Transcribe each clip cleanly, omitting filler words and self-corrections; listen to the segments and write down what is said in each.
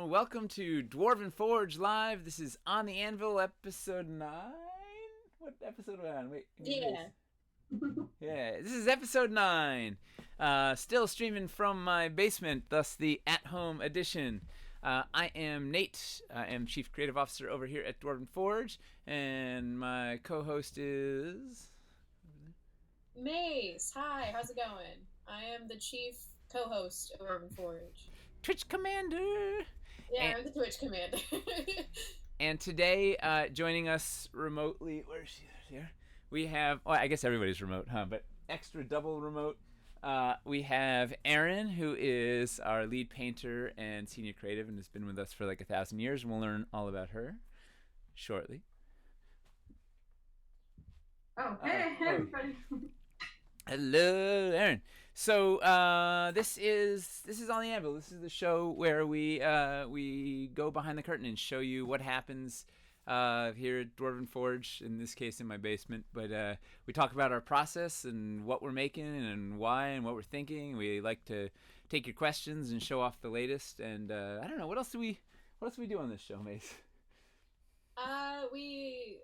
Welcome to Dwarven Forge Live. This is On the Anvil, episode 9? What episode are we on? Wait. Yeah. Yeah, this is episode 9. Still streaming from my basement, thus the at-home edition. I am Nate. I am Chief Creative Officer over here at Dwarven Forge, and my co-host is... Mace, hi, how's it going? I am the chief co-host of Urban Forge. Twitch Commander! Yeah, I'm the Twitch commander. And today, joining us remotely, where is she? Here. We have, well, I guess everybody's remote, huh? But extra double remote. We have Erin, who is our lead painter and senior creative and has been with us for like 1,000 years, and we'll learn all about her shortly. Oh, hey, everybody. Hello, Erin. So this is On the Anvil. This is the show where we go behind the curtain and show you what happens here at Dwarven Forge. In this case, in my basement. But we talk about our process and what we're making and why and what we're thinking. We like to take your questions and show off the latest. And I don't know, what else do we do on this show, Mace? We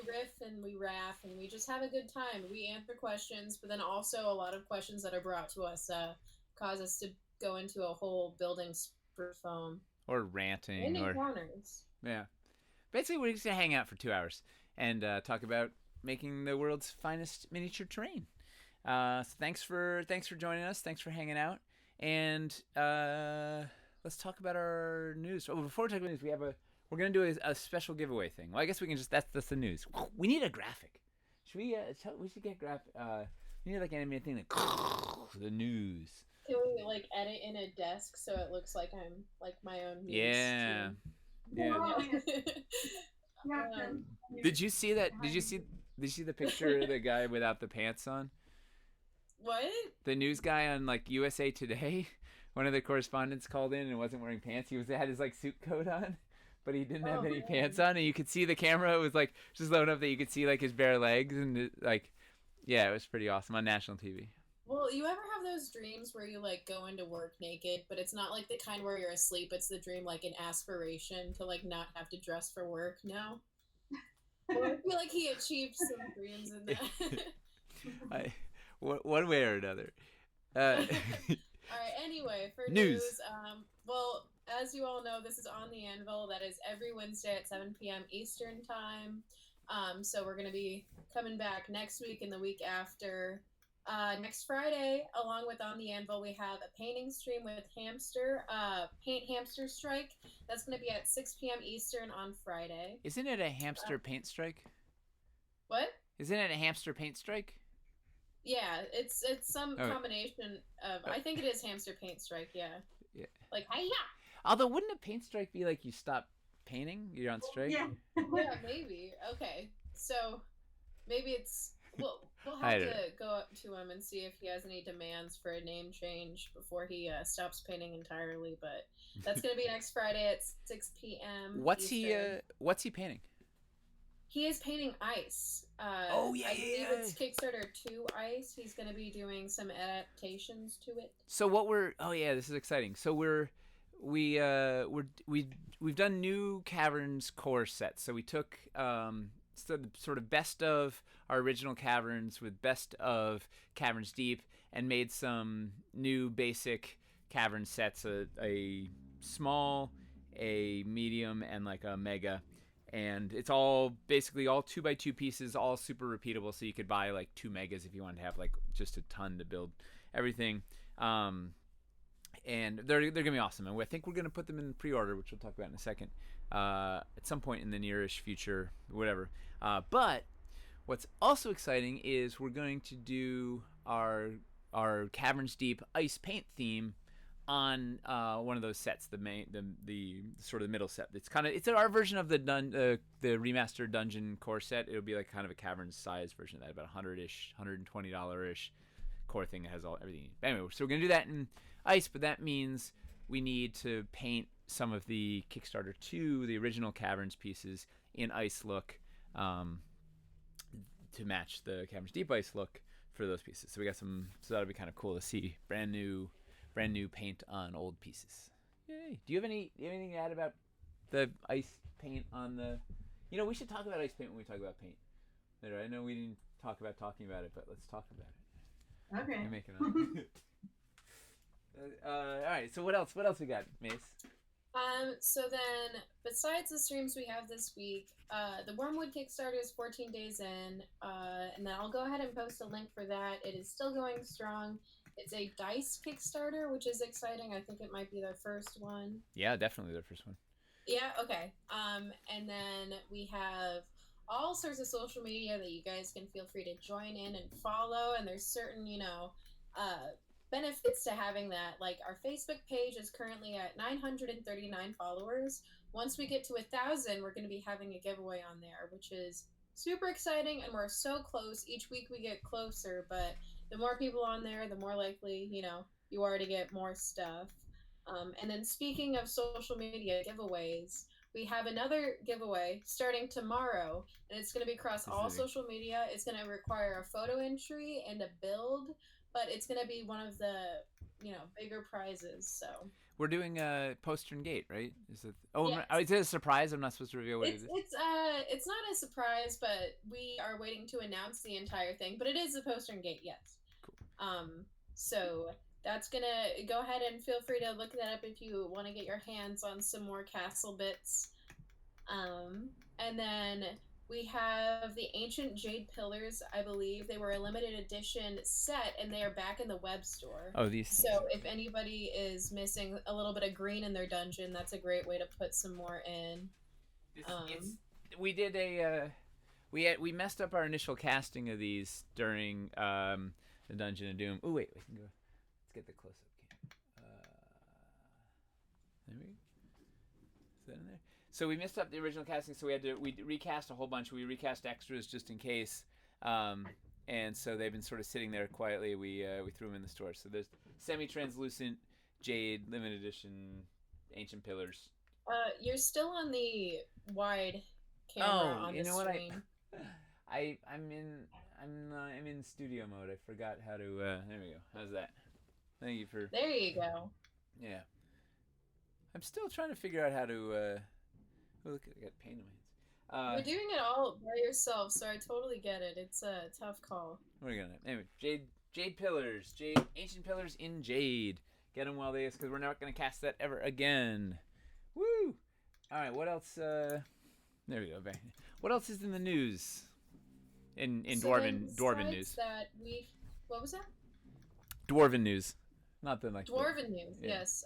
riff and we raff and we just have a good time. We answer questions, but then also a lot of questions that are brought to us cause us to go into a whole building foam. Or ranting. And encounters. Yeah. Basically, we're just going to hang out for 2 hours and talk about making the world's finest miniature terrain. So thanks for joining us. Thanks for hanging out. And let's talk about our news. Oh, before we talk about news, we're going to do a special giveaway thing. Well, I guess we can that's the news. We need a graphic. Should we should get graphic. We need like an animated thing like the news. Can we like edit in a desk so it looks like I'm like my own news? Yeah. Team? Yeah. Did you see that? Did you see the picture of the guy without the pants on? What? The news guy on like USA Today. One of the correspondents called in and wasn't wearing pants. He had his like suit coat on, but he didn't have any pants on, and you could see the camera was like just low enough that you could see like his bare legs and like, yeah, it was pretty awesome on national TV. Well, you ever have those dreams where you like go into work naked, but it's not like the kind where you're asleep. It's the dream like an aspiration to like not have to dress for work. No. Well, I feel like he achieved some dreams in that. One way or another. All right. Anyway, for news, well, as you all know, this is On the Anvil. That is every Wednesday at 7 p.m. Eastern time. So we're gonna be coming back next week and the week after. Next Friday, along with On the Anvil, we have a painting stream with Hamster, Paint Hamster Strike. That's going to be at 6 p.m. Eastern on Friday. Isn't it a hamster paint strike? What? Isn't it a hamster paint strike? Yeah, it's some combination of... I think it is Hamster Paint Strike, yeah. Yeah. Like, hi-ya! Although, wouldn't a paint strike be like you stop painting? You're on strike? Yeah, maybe. Okay, so maybe it's... We'll have to go up to him and see if he has any demands for a name change before he stops painting entirely. But that's going to be next Friday at 6 p.m. What's he painting? He is painting ice. I believe it's Kickstarter 2 ice. He's going to be doing some adaptations to it. So this is exciting. So we've done new Caverns core sets. So we took sort of best of our original Caverns with best of Caverns Deep and made some new basic Cavern sets, a small, a medium, and like a mega. And it's all basically all 2x2 pieces, all super repeatable, so you could buy like 2 megas if you wanted to have like just a ton to build everything. And they're gonna be awesome, and I think we're gonna put them in pre-order, which we'll talk about in a second, at some point in the nearish future, whatever. But what's also exciting is we're going to do our Caverns Deep ice paint theme on one of those sets, the sort of middle set. It's our version of the remastered dungeon core set. It'll be like kind of a Caverns size version of that, about $100-ish, $120-ish core thing that has everything. Anyway, so we're gonna do that in ice, but that means we need to paint some of the Kickstarter 2, the original Caverns pieces, in ice look to match the Caverns Deep ice look for those pieces. So that'll be kind of cool to see brand new paint on old pieces. Yay. Do you have anything to add about the ice paint on the? We should talk about ice paint when we talk about paint later. I know we didn't talk about talking about it, but let's talk about it. Okay. You're making it. All right. So what else? What else we got, Mace? So then, besides the streams we have this week, the Wormwood Kickstarter is 14 days in, and then I'll go ahead and post a link for that. It is still going strong. It's a dice Kickstarter, which is exciting. I think it might be their first one. Yeah, definitely their first one. Yeah, okay. And then we have all sorts of social media that you guys can feel free to join in and follow, and there's certain, benefits to having that. Like, our Facebook page is currently at 939 followers. Once we get to 1,000, we're going to be having a giveaway on there, which is super exciting, and we're so close. Each week we get closer, but the more people on there, the more likely, you are to get more stuff. And then speaking of social media giveaways, we have another giveaway starting tomorrow, and it's going to be across all social media. It's going to require a photo entry and a build, but it's going to be one of the, bigger prizes. So we're doing a poster and gate, right? Is it? Oh, yes. Is it a surprise? I'm not supposed to reveal what it is. It's not a surprise, but we are waiting to announce the entire thing. But it is a poster and gate, yes. Cool. So that's gonna go ahead and feel free to look that up if you want to get your hands on some more castle bits. And then we have the ancient Jade pillars. I believe they were a limited edition set, and they are back in the web store. Oh, these. So if anybody is missing a little bit of green in their dungeon, that's a great way to put some more in. We did we messed up our initial casting of these during the Dungeon of Doom. Oh wait, we can go. Let's get the close up cam. There we go. Is that in there? So we messed up the original casting, so we recast a whole bunch. We recast extras just in case, and so they've been sort of sitting there quietly. We threw them in the store. So there's semi-translucent Jade limited edition ancient pillars. You're still on the wide camera on the screen. I'm in studio mode. I forgot how to. There we go. How's that? Thank you for. There you go. Yeah. I'm still trying to figure out how to. Oh, look, I got paint on my hands. You're doing it all by yourself, so I totally get it. It's a tough call. What are we gonna? Anyway, Jade pillars, ancient pillars in Jade. Get them while they, because we're not gonna cast that ever again. Woo! All right, what else? There we go. What else is in the news? In Dwarven news. What was that? Dwarven news, not the like. Dwarven news, yeah. Yes.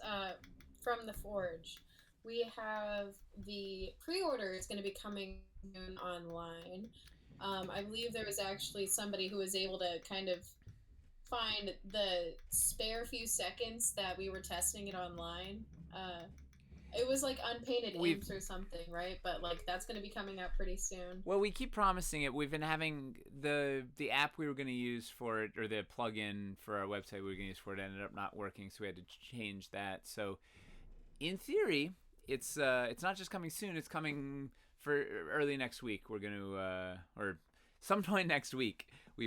From the Forge, we have the pre-order is going to be coming soon online. I believe there was actually somebody who was able to kind of find the spare few seconds that we were testing it online. It was like unpainted inks or something, right? But like that's going to be coming out pretty soon. Well, we keep promising it. We've been having the app we were going to use for it, or the plugin for our website we were going to use for it, ended up not working, so we had to change that. So, in theory, it's not just coming soon. It's coming for early next week. We're going to or some point next week we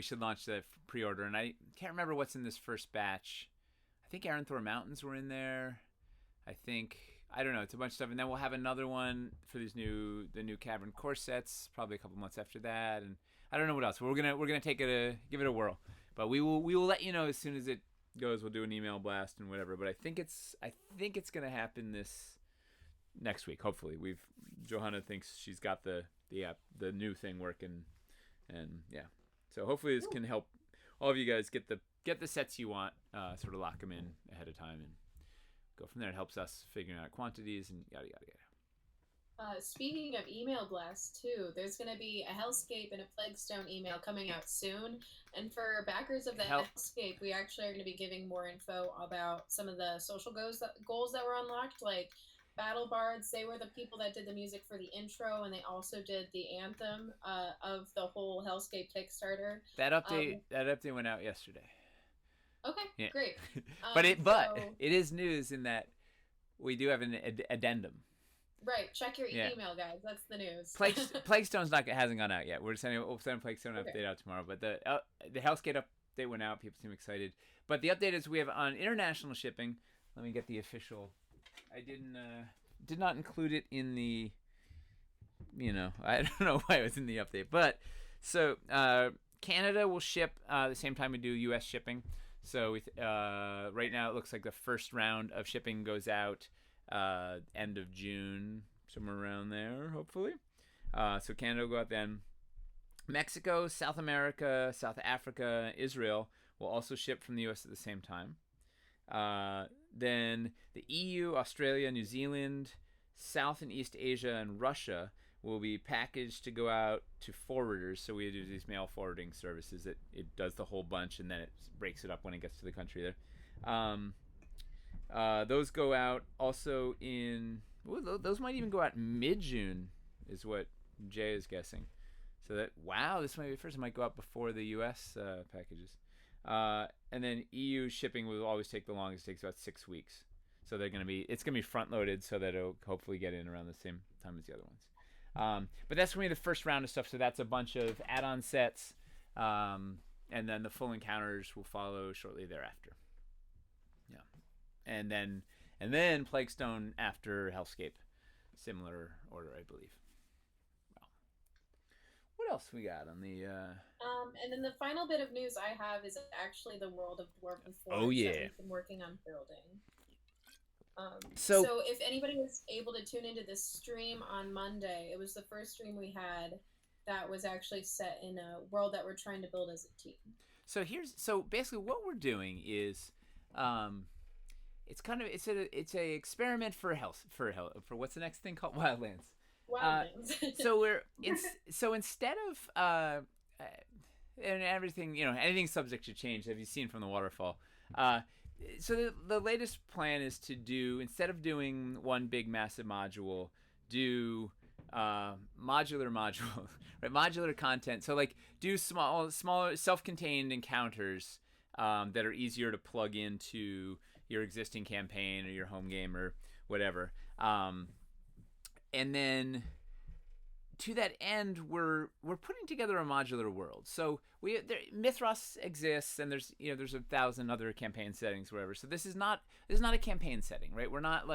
should launch the pre-order. And I can't remember what's in this first batch. I think Aranthor Mountains were in there. I don't know, it's a bunch of stuff, and then we'll have another one for the new Cavern core sets, probably a couple months after that, and I don't know what else. We're gonna give it a whirl, but we will let you know as soon as it goes. We'll do an email blast and whatever, but I think it's gonna happen this next week. Hopefully, Johanna thinks she's got the app, the new thing working, and yeah, so hopefully this can help all of you guys get the sets you want, sort of lock them in ahead of time and go from there. It helps us figuring out quantities and yada yada yada. Speaking of email blasts too, there's going to be a Hellscape and a Plaguestone email coming out soon. And for backers of the Hellscape, we actually are going to be giving more info about some of the social goals that were unlocked, like Battle Bards. They were the people that did the music for the intro, and they also did the anthem of the whole Hellscape Kickstarter. That update went out yesterday. Okay, yeah. Great. But it is news in that we do have an addendum. Right. Check your email, guys. That's the news. Plaguestone's hasn't gone out yet. We'll send Plaguestone update out tomorrow. But the Hellscape update went out. People seem excited. But the update is we have on international shipping. Let me get the official I did not include it in the. I don't know why it was in the update, but so Canada will ship the same time we do U.S. shipping. So right now it looks like the first round of shipping goes out end of June, somewhere around there, hopefully. So Canada will go out then. Mexico, South America, South Africa, Israel will also ship from the U.S. at the same time. Then the EU, Australia, New Zealand, South and East Asia, and Russia will be packaged to go out to forwarders. So we do these mail forwarding services that it does the whole bunch and then it breaks it up when it gets to the country there. Those go out also in. Those might even go out mid-June, is what Jay is guessing. So this might be the first. It might go out before the U.S. Packages. And then EU shipping will always take the longest. It takes about 6 weeks. So it's gonna be front loaded so that it'll hopefully get in around the same time as the other ones. But that's gonna be the first round of stuff. So that's a bunch of add-on sets, and then the full encounters will follow shortly thereafter. Yeah, and then Plaguestone after Hellscape, similar order, I believe. What else we got on the? And then the final bit of news I have is actually the world of Dwarven Forge that we've been working on building. So if anybody was able to tune into this stream on Monday, it was the first stream we had that was actually set in a world that we're trying to build as a team. So basically what we're doing is, it's a experiment for what's the next thing called Wildlands. So instead of and everything, anything's subject to change. Have you seen from the waterfall? So the latest plan is to do, instead of doing one big massive module, do modular modules, right? Modular content. So do smaller self-contained encounters that are easier to plug into your existing campaign or your home game or whatever. And then to that end, we're putting together a modular world. So Mythros exists, and there's 1,000 other campaign settings, whatever. So this is not a campaign setting, right? We're not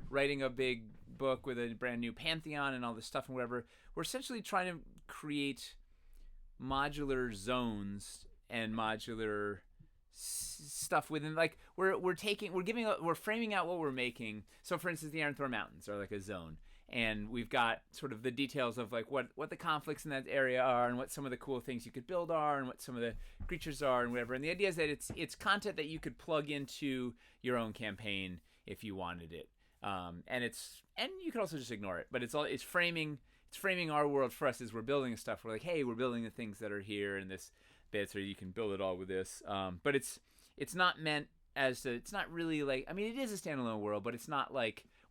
writing a big book with a brand new pantheon and all this stuff and whatever. We're essentially trying to create modular zones and modular stuff within, we're framing out what we're making. So for instance, the Ironthorn Mountains are a zone. And we've got sort of the details of what the conflicts in that area are, and what some of the cool things you could build are, and what some of the creatures are, and whatever. And the idea is that it's content that you could plug into your own campaign if you wanted it. And you can also just ignore it. But it's framing our world for us as we're building stuff. We're hey, we're building the things that are here in this bit, so you can build it all with this. But it's not meant as it's not really it is a standalone world, but it's not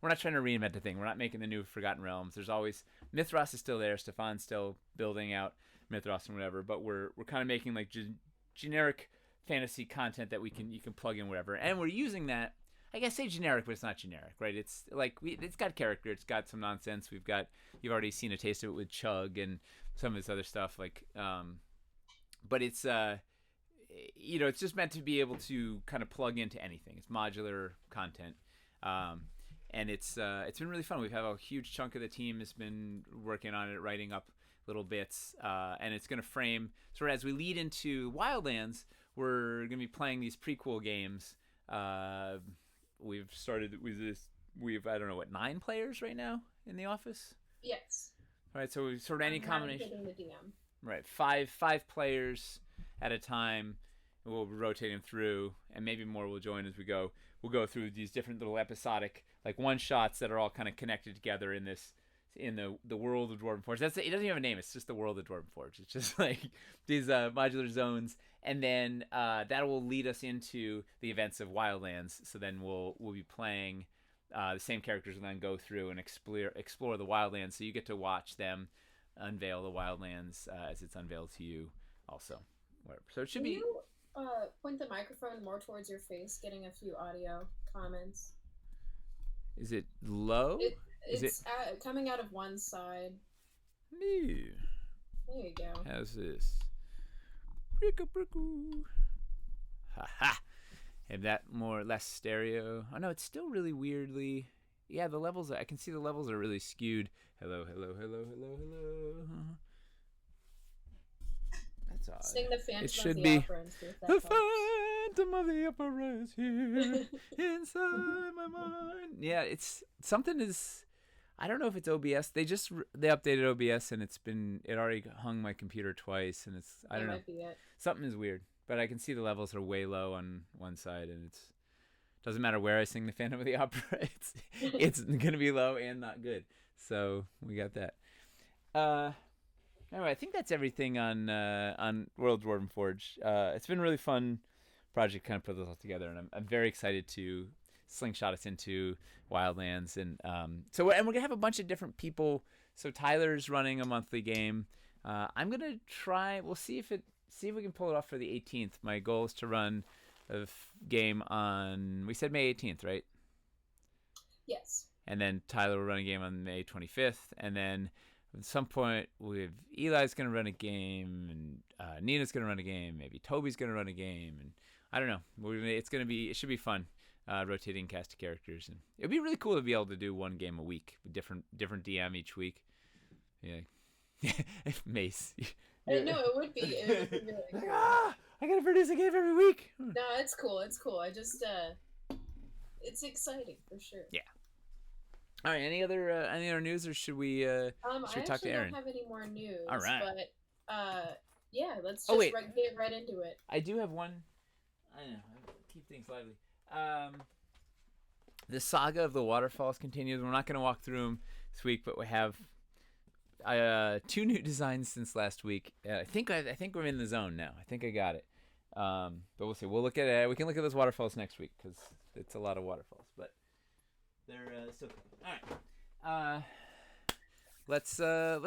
we're not trying to reinvent the thing. We're not making the new Forgotten Realms. There's always Mythros is still there. Stefan's still building out Mythros and whatever. But we're kind of making generic fantasy content that you can plug in whatever. And we're using that. I guess say generic, but it's not generic, right? It's it's got character. It's got some nonsense. You've already seen a taste of it with Chug and some of this other stuff. But it's it's just meant to be able to kind of plug into anything. It's modular content. And it's been really fun. We've had a huge chunk of the team has been working on it, writing up little bits, and it's going to frame. So as we lead into Wildlands, we're going to be playing these prequel games. We've started with this. I don't know 9 players right now in the office. Yes. All right. So we've sort of any combination. The DM. Right. Five players at a time. We'll rotate them through, and maybe more will join as we go. We'll go through these different little episodic, one shots that are all kind of connected together in the world of Dwarven Forge. It doesn't even have a name. It's just the world of Dwarven Forge. It's just these modular zones, and then that will lead us into the events of Wildlands. So then we'll be playing the same characters, and then go through and explore the Wildlands. So you get to watch them unveil the Wildlands as it's unveiled to you, also. Whatever. So it should be. Point the microphone more towards your face, getting a few audio comments. Is it low? It's coming out of one side. No. There you go. How's this? Ha ha. Have that more or less stereo. Oh no, it's still really weirdly. Yeah, the levels. I can see the levels are really skewed. Hello, hello, hello, hello, hello. That's odd. Sing the Phantom It should of the be Opera and see if that the helps. Phantom of the Opera is here inside my mind. Yeah, it's something is. I don't know if it's OBS. They updated OBS and it already hung my computer twice and I don't know. Might be it. Something is weird, but I can see the levels are way low on one side and it's doesn't matter where I sing the Phantom of the Opera. It's gonna be low and not good. So we got that. Anyway, I think that's everything on World Dwarven Forge. It's been a really fun project, kind of put this all together, and I'm very excited to slingshot us into Wildlands, and we're gonna have a bunch of different people. So Tyler's running a monthly game. I'm gonna try. We'll see if we can pull it off for the 18th. My goal is to run a game on. We said May 18th, right? Yes. And then Tyler will run a game on May 25th, and then at some point Eli's gonna run a game, and Nina's gonna run a game. Maybe Toby's gonna run a game, and I don't know. It should be fun. Rotating cast of characters, and it'd be really cool to be able to do one game a week with different DM each week. Yeah, Mace. No, it would be. It would be really cool. I gotta produce a game every week. No, it's cool. It's cool. I just it's exciting for sure. Yeah. All right. Any other news, or should we talk to Aaron? I don't have any more news. All right. But yeah, let's just get right into it. I do have one. I know. I keep things lively. The saga of the waterfalls continues. We're not going to walk through them this week, but we have 2 new designs since last week. I think we're in the zone now. I think I got it. But we'll see. We'll look at it. We can look at those waterfalls next week because it's a lot of waterfalls. But they're still cool. All right. Let's go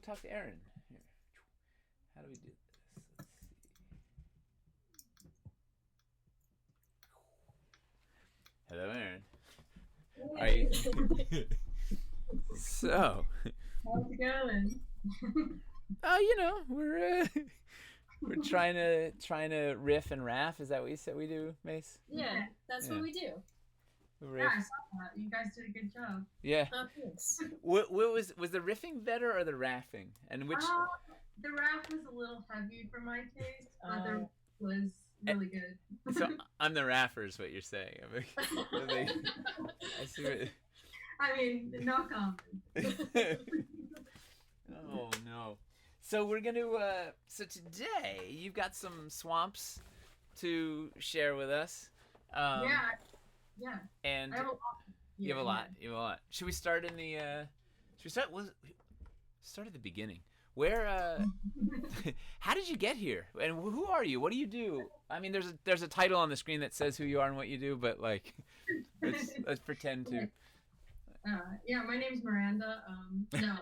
talk to Aaron. Here. How do we do this? Hello, Aaron. Are you? So. How's it going? We're trying to riff and raff. Is that what you said we do, Mace? Yeah, that's what we do. Yeah, I saw that. You guys did a good job. Yeah. Thanks. What was the riffing better or the raffing? And which? The raff was a little heavy for my taste. The was really good. So I'm the raffer, is what you're saying. I see what. I mean, no comment. Oh no! So we're gonna. So today you've got some swamps to share with us. Yeah. And I have a lot. you have a lot. You have a lot. Should we start in the? Should we start? Start at the beginning. Where? How did you get here? And who are you? What do you do? I mean, there's a title on the screen that says who you are and what you do, but like, let's pretend to. Yeah, my name's Miranda. No,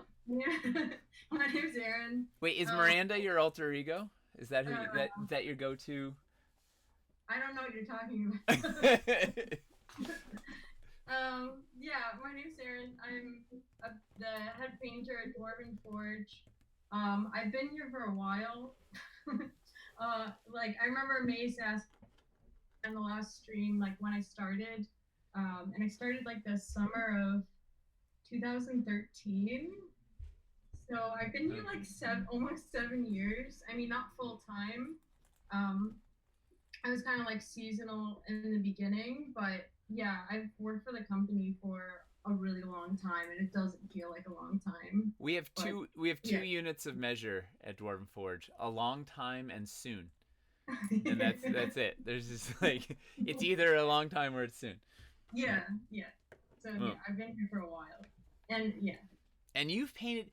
my name's Aaron. Wait, is Miranda your alter ego? Is that who that your go-to? I don't know what you're talking about. Yeah, my name's Aaron. I'm the head painter at Dwarven Forge. I've been here for a while. Like I remember Mace asked in the last stream, like when I started, and I started like the summer of 2013. So I've been here like almost 7 years. I mean, not full time. I was kind of like seasonal in the beginning, but yeah, I've worked for the company for a really long time, and it doesn't feel like a long time. We have two units of measure at Dwarven Forge: a long time and soon. And that's it. There's just like it's either a long time or it's soon. Yeah. So yeah, I've been here for a while, and yeah. And you've painted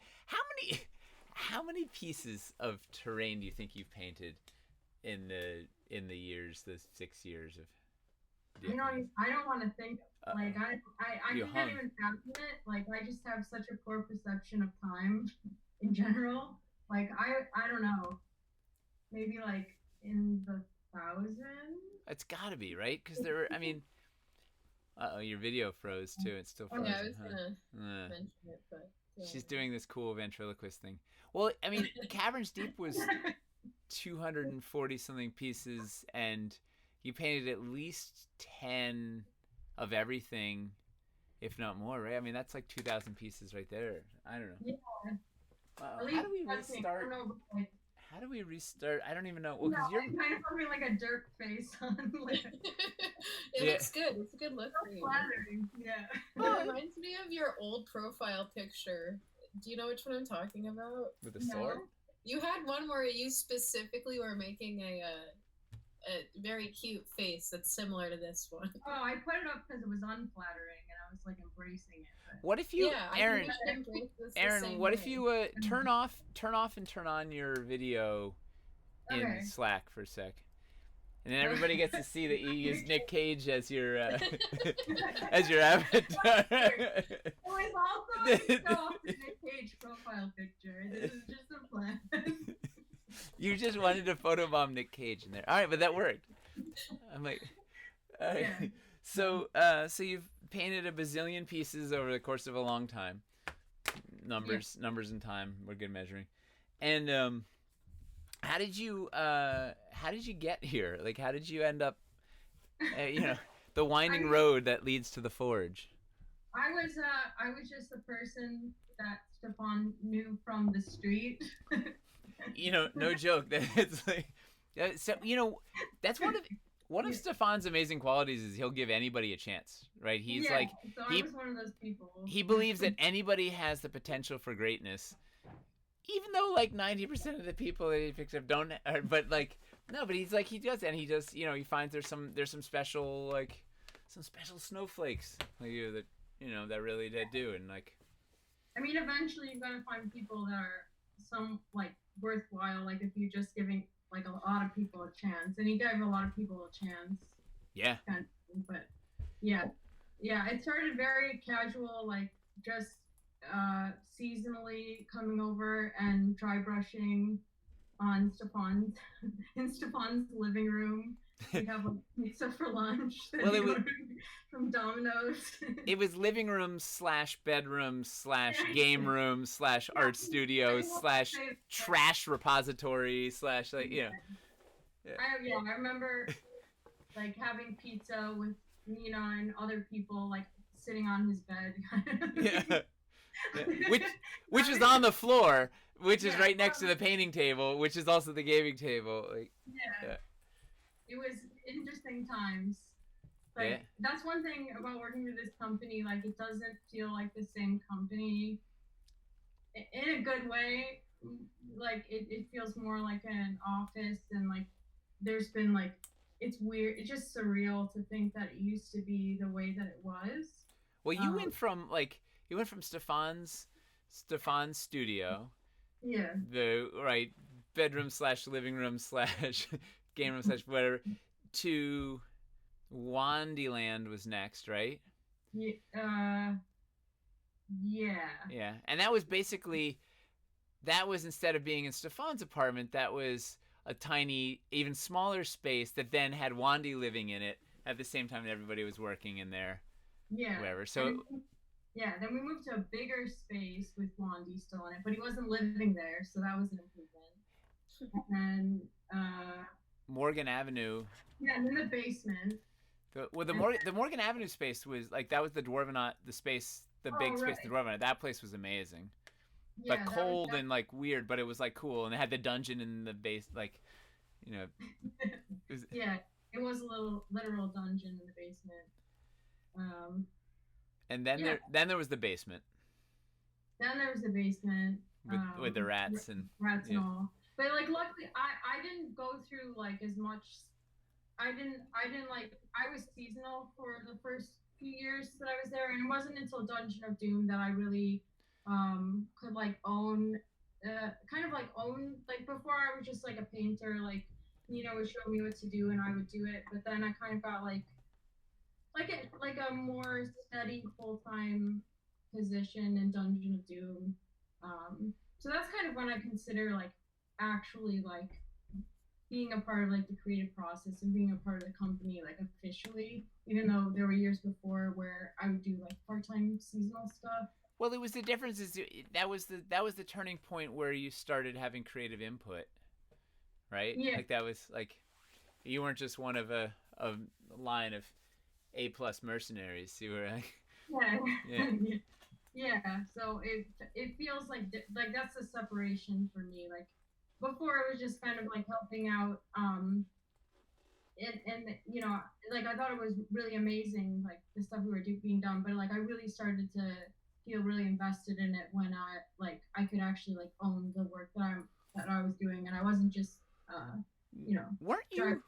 how many pieces of terrain do you think you've painted in the years, the 6 years of? I don't want to think. Like I think I'm even passionate. Like I just have such a poor perception of time in general. Like I don't know, maybe like in the 1,000. It's got to be right because there were. I mean, your video froze too. It's still frozen. Yeah, I was gonna mention it, but she's doing this cool ventriloquist thing. Well, I mean, Caverns Deep was 240 something pieces, and you painted at least 10 of everything if not more, right? I mean, that's like 2,000 pieces right there. I don't know. Yeah. Wow. At How least do we that's me. I restart? don't know, like, How do we restart? I don't even know. Well, no, because you're I'm kind of having like a derp face on. Like, It Yeah. looks good. It's a good look for so you. flattering. Yeah. It reminds me of your old profile picture. Do you know which one I'm talking about? with a No. sword. You had one where you specifically were making a very cute face that's similar to this one. Oh, I put it up because it was unflattering, and I was like embracing it. But... What if you, Yeah, Aaron? I think we should embrace this the Aaron, same what if way. you turn off and turn on your video in Okay. Slack for a sec, and then everybody gets to see that you use Nick Cage as your as your avatar. It was also to show off the Nick Cage profile picture. This is just a plan. You just wanted to photobomb Nick Cage in there. All right, but that worked. I'm like, all right. Yeah. So you've painted a bazillion pieces over the course of a long time. Numbers and time. We're good measuring. And how did you get here? Like, how did you end up? The winding road that leads to the forge. I was just the person that Stefan knew from the street. No joke. It's like, so that's one of Stefan's amazing qualities is he'll give anybody a chance, right? He's yeah, like, so I was one of those people. he believes that anybody has the potential for greatness, even though like 90% of the people that he picks up don't. But like, no, but he's like he does, and he just he finds there's some special snowflakes like you that that really did do, and like. I mean, eventually you're gonna find people that are some like worthwhile. Like if you're just giving like a lot of people a chance, and he gave a lot of people a chance. Yeah. Kind of thing, but yeah, it started very casual, like just seasonally coming over and dry brushing on Stefan's in Stefan's living room. We'd have like pizza for lunch. Well, it was from Domino's. It was living room / bedroom / game room / art studio / trash repository / like Yeah. I remember like having pizza with Nina and other people like sitting on his bed. Yeah. Which is on the floor, which is right next to the painting table, which is also the gaming table. Like, yeah. It was interesting times. Like that's one thing about working with this company. Like it doesn't feel like the same company in a good way. Like it feels more like an office, and like there's been like it's weird. It's just surreal to think that it used to be the way that it was. Well, you went from Stefan's studio. Yeah. The bedroom / living room / game room / whatever to Wandyland was next, right? Yeah. Yeah, and that was instead of being in Stefan's apartment, that was a tiny, even smaller space that then had Wandy living in it at the same time that everybody was working in there. Yeah. Whatever. So. Then we moved to a bigger space with Wandy still in it, but he wasn't living there, so that was an improvement. And Morgan Avenue. Yeah, and in the basement. The Morgan Avenue space was like that was the Dwarven space, the big space, the Dwarven. That place was amazing, but cold and like weird, but it was like cool, and it had the dungeon in the base, like, it was, yeah, it was a little literal dungeon in the basement. And then there was the basement. Then there was the basement with the rats and all. But like luckily I didn't go through like as much. I didn't like I was seasonal for the first few years that I was there, and it wasn't until Dungeon of Doom that I really could like own like before I was just like a painter, like Nina would show me what to do and I would do it, but then I kind of got like a more steady full-time position in Dungeon of Doom. So that's kind of when I consider like actually like being a part of like the creative process and being a part of the company like officially, even though there were years before where I would do like part-time seasonal stuff. Well, it was the difference is that was the turning point where you started having creative input, right? Yeah. Like that was like you weren't just one of a line of A+ mercenaries. You were like, Yeah. Yeah. Yeah. So it feels like that's the separation for me. Like before, it was just kind of like helping out. And like I thought it was really amazing, like the stuff we were being done. But like I really started to feel really invested in it when I could actually like own the work that I was doing, and I wasn't just you know Weren't drive.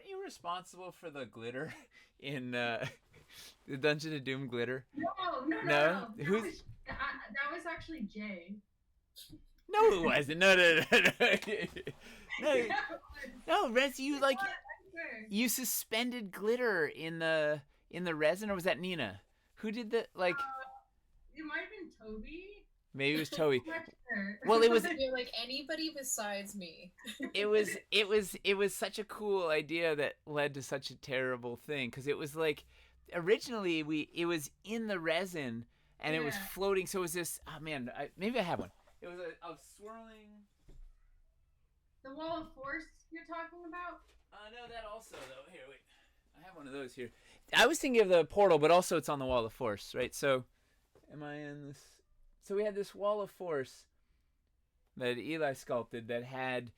you responsible for the glitter in the Dungeon of Doom glitter? No, no, no, No, no. who's? That was actually Jay. No, it wasn't. No, no, no, no. No, Yeah, no, Rez, you like I swear. you suspended glitter in the resin, or was that Nina? Who did the like? It might have been Toby. Maybe it was Toby. I'm not sure. Well, it was You're like anybody besides me. it was such a cool idea that led to such a terrible thing, because it was like originally it was in the resin and it was Yeah. floating, so it was this, oh man, maybe I have one. It was a swirling. The wall of force you're talking about? No, that also though. Here, wait, I have one of those here. I was thinking of the portal, but also it's on the wall of force, right? So am I in this? So we had this wall of force that Eli sculpted that had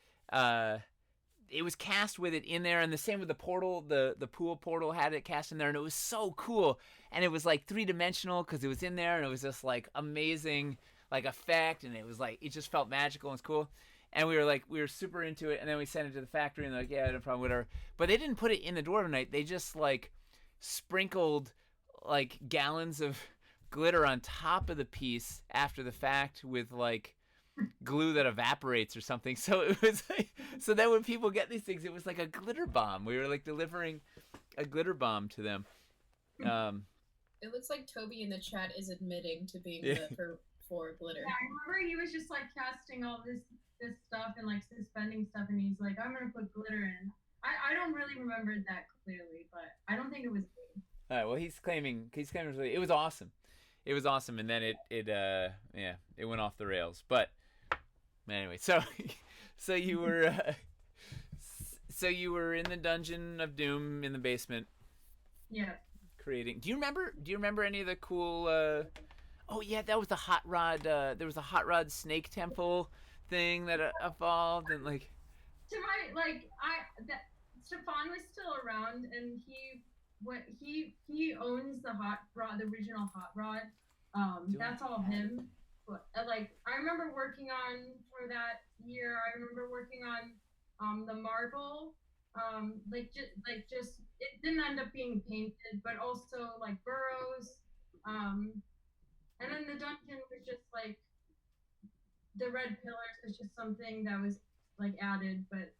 it was cast with it in there, and the same with the portal. The pool portal had it cast in there, and it was so cool. And it was like 3-dimensional because it was in there, and it was just like amazing like effect, and it was like it just felt magical and it's cool. And we were super into it, and then we sent it to the factory, and they're like, yeah, no problem, whatever. But they didn't put it in the Dwarvenite. They just like sprinkled like gallons of glitter on top of the piece after the fact with like glue that evaporates or something. So it was like, so then when people get these things, it was like a glitter bomb. We were like delivering a glitter bomb to them. It looks like Toby in the chat is admitting to being Yeah. for glitter. Yeah, I remember he was just like casting all this stuff and like suspending stuff, and he's like, I'm gonna put glitter in. I don't really remember that clearly, but I don't think it was me. All right, well, he's claiming it was awesome. It was awesome, and then it went off the rails. But anyway, so you were in the Dungeon of Doom in the basement. Yeah. Creating. Do you remember any of the cool? Oh yeah, that was the hot rod. There was a hot rod snake temple thing that evolved, and like. To my Stefan was still around, and he owns the hot rod, the original hot rod. That's all him. But like I remember working on for that year. I remember working on the marble. Just it didn't end up being painted, but also like burrows. And then the dungeon was just like the red pillars was just something that was like added, but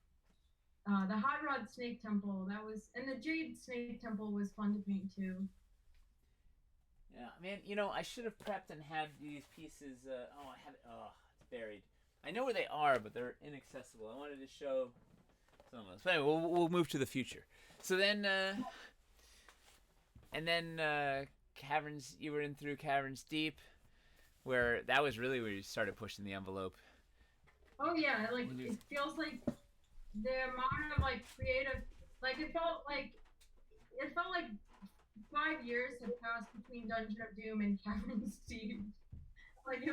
the hot rod snake temple and the jade snake temple was fun to paint too. Yeah, man, I should have prepped and had these pieces. I have it. Oh, it's buried. I know where they are, but they're inaccessible. I wanted to show some of those. But anyway, we'll move to the future. So then, Caverns. You were in through Caverns Deep, where that was really where you started pushing the envelope. Oh yeah, like it feels like the amount of like creative, like it felt like 5 years had passed between Dungeon of Doom and Caverns Deep. Like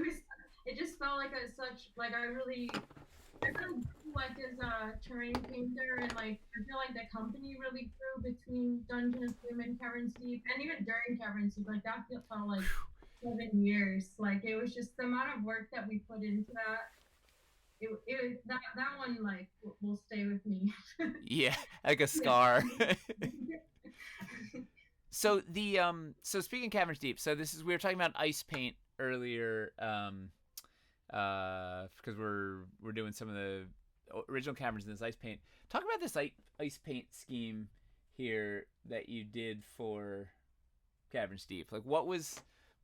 it just felt like I really like as a terrain painter, and like I feel like the company really grew between Dungeon of Doom and Caverns Deep, and even during Caverns Deep, like that felt like 7 years. Like it was just the amount of work that we put into that. That one like will stay with me. Yeah, like a scar. So so speaking of Caverns Deep, so we were talking about ice paint earlier, because we're doing some of the original Caverns in this ice paint. Talk about this ice paint scheme here that you did for Caverns Deep. Like, do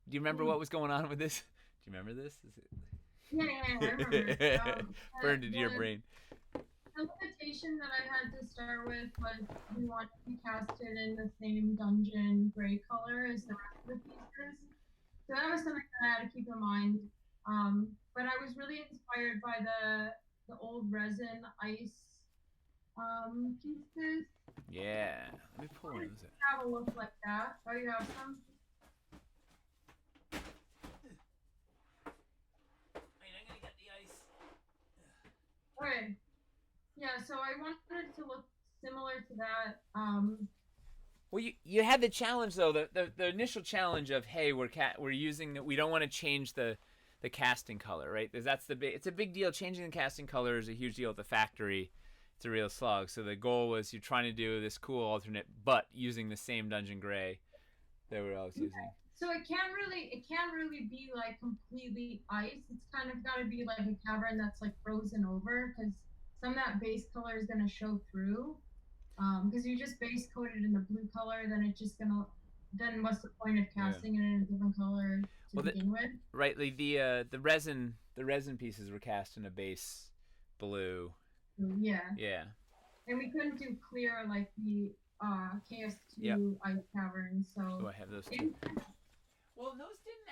you remember what was going on with this? Do you remember this? Yeah, I remember. Burned into your brain. The limitation that I had to start with was we wanted to be casted in the same dungeon gray color as the rest of the pieces. So that was something that I had to keep in mind. But I was really inspired by the old resin ice pieces. Yeah. Let me pull one of those out. Have a look like that. Oh, you have some? I wanted it to look similar to that. Well, you had the challenge though, the initial challenge of, hey, we're using we don't want to change the casting color, right? Because it's a big deal. Changing the casting color is a huge deal at the factory. It's a real slog. So the goal was you're trying to do this cool alternate, but using the same dungeon gray that we're always using. So it can't really be like completely ice. It's kind of got to be like a cavern that's like frozen over, because some of that base color is going to show through. Because you just base coat it in the blue color, then what's the point of casting it in a different color to begin with? Right, like the resin pieces were cast in a base blue. Yeah. Yeah. And we couldn't do clear like the KS2 ice cavern, so. Oh, I have those too. Well, those didn't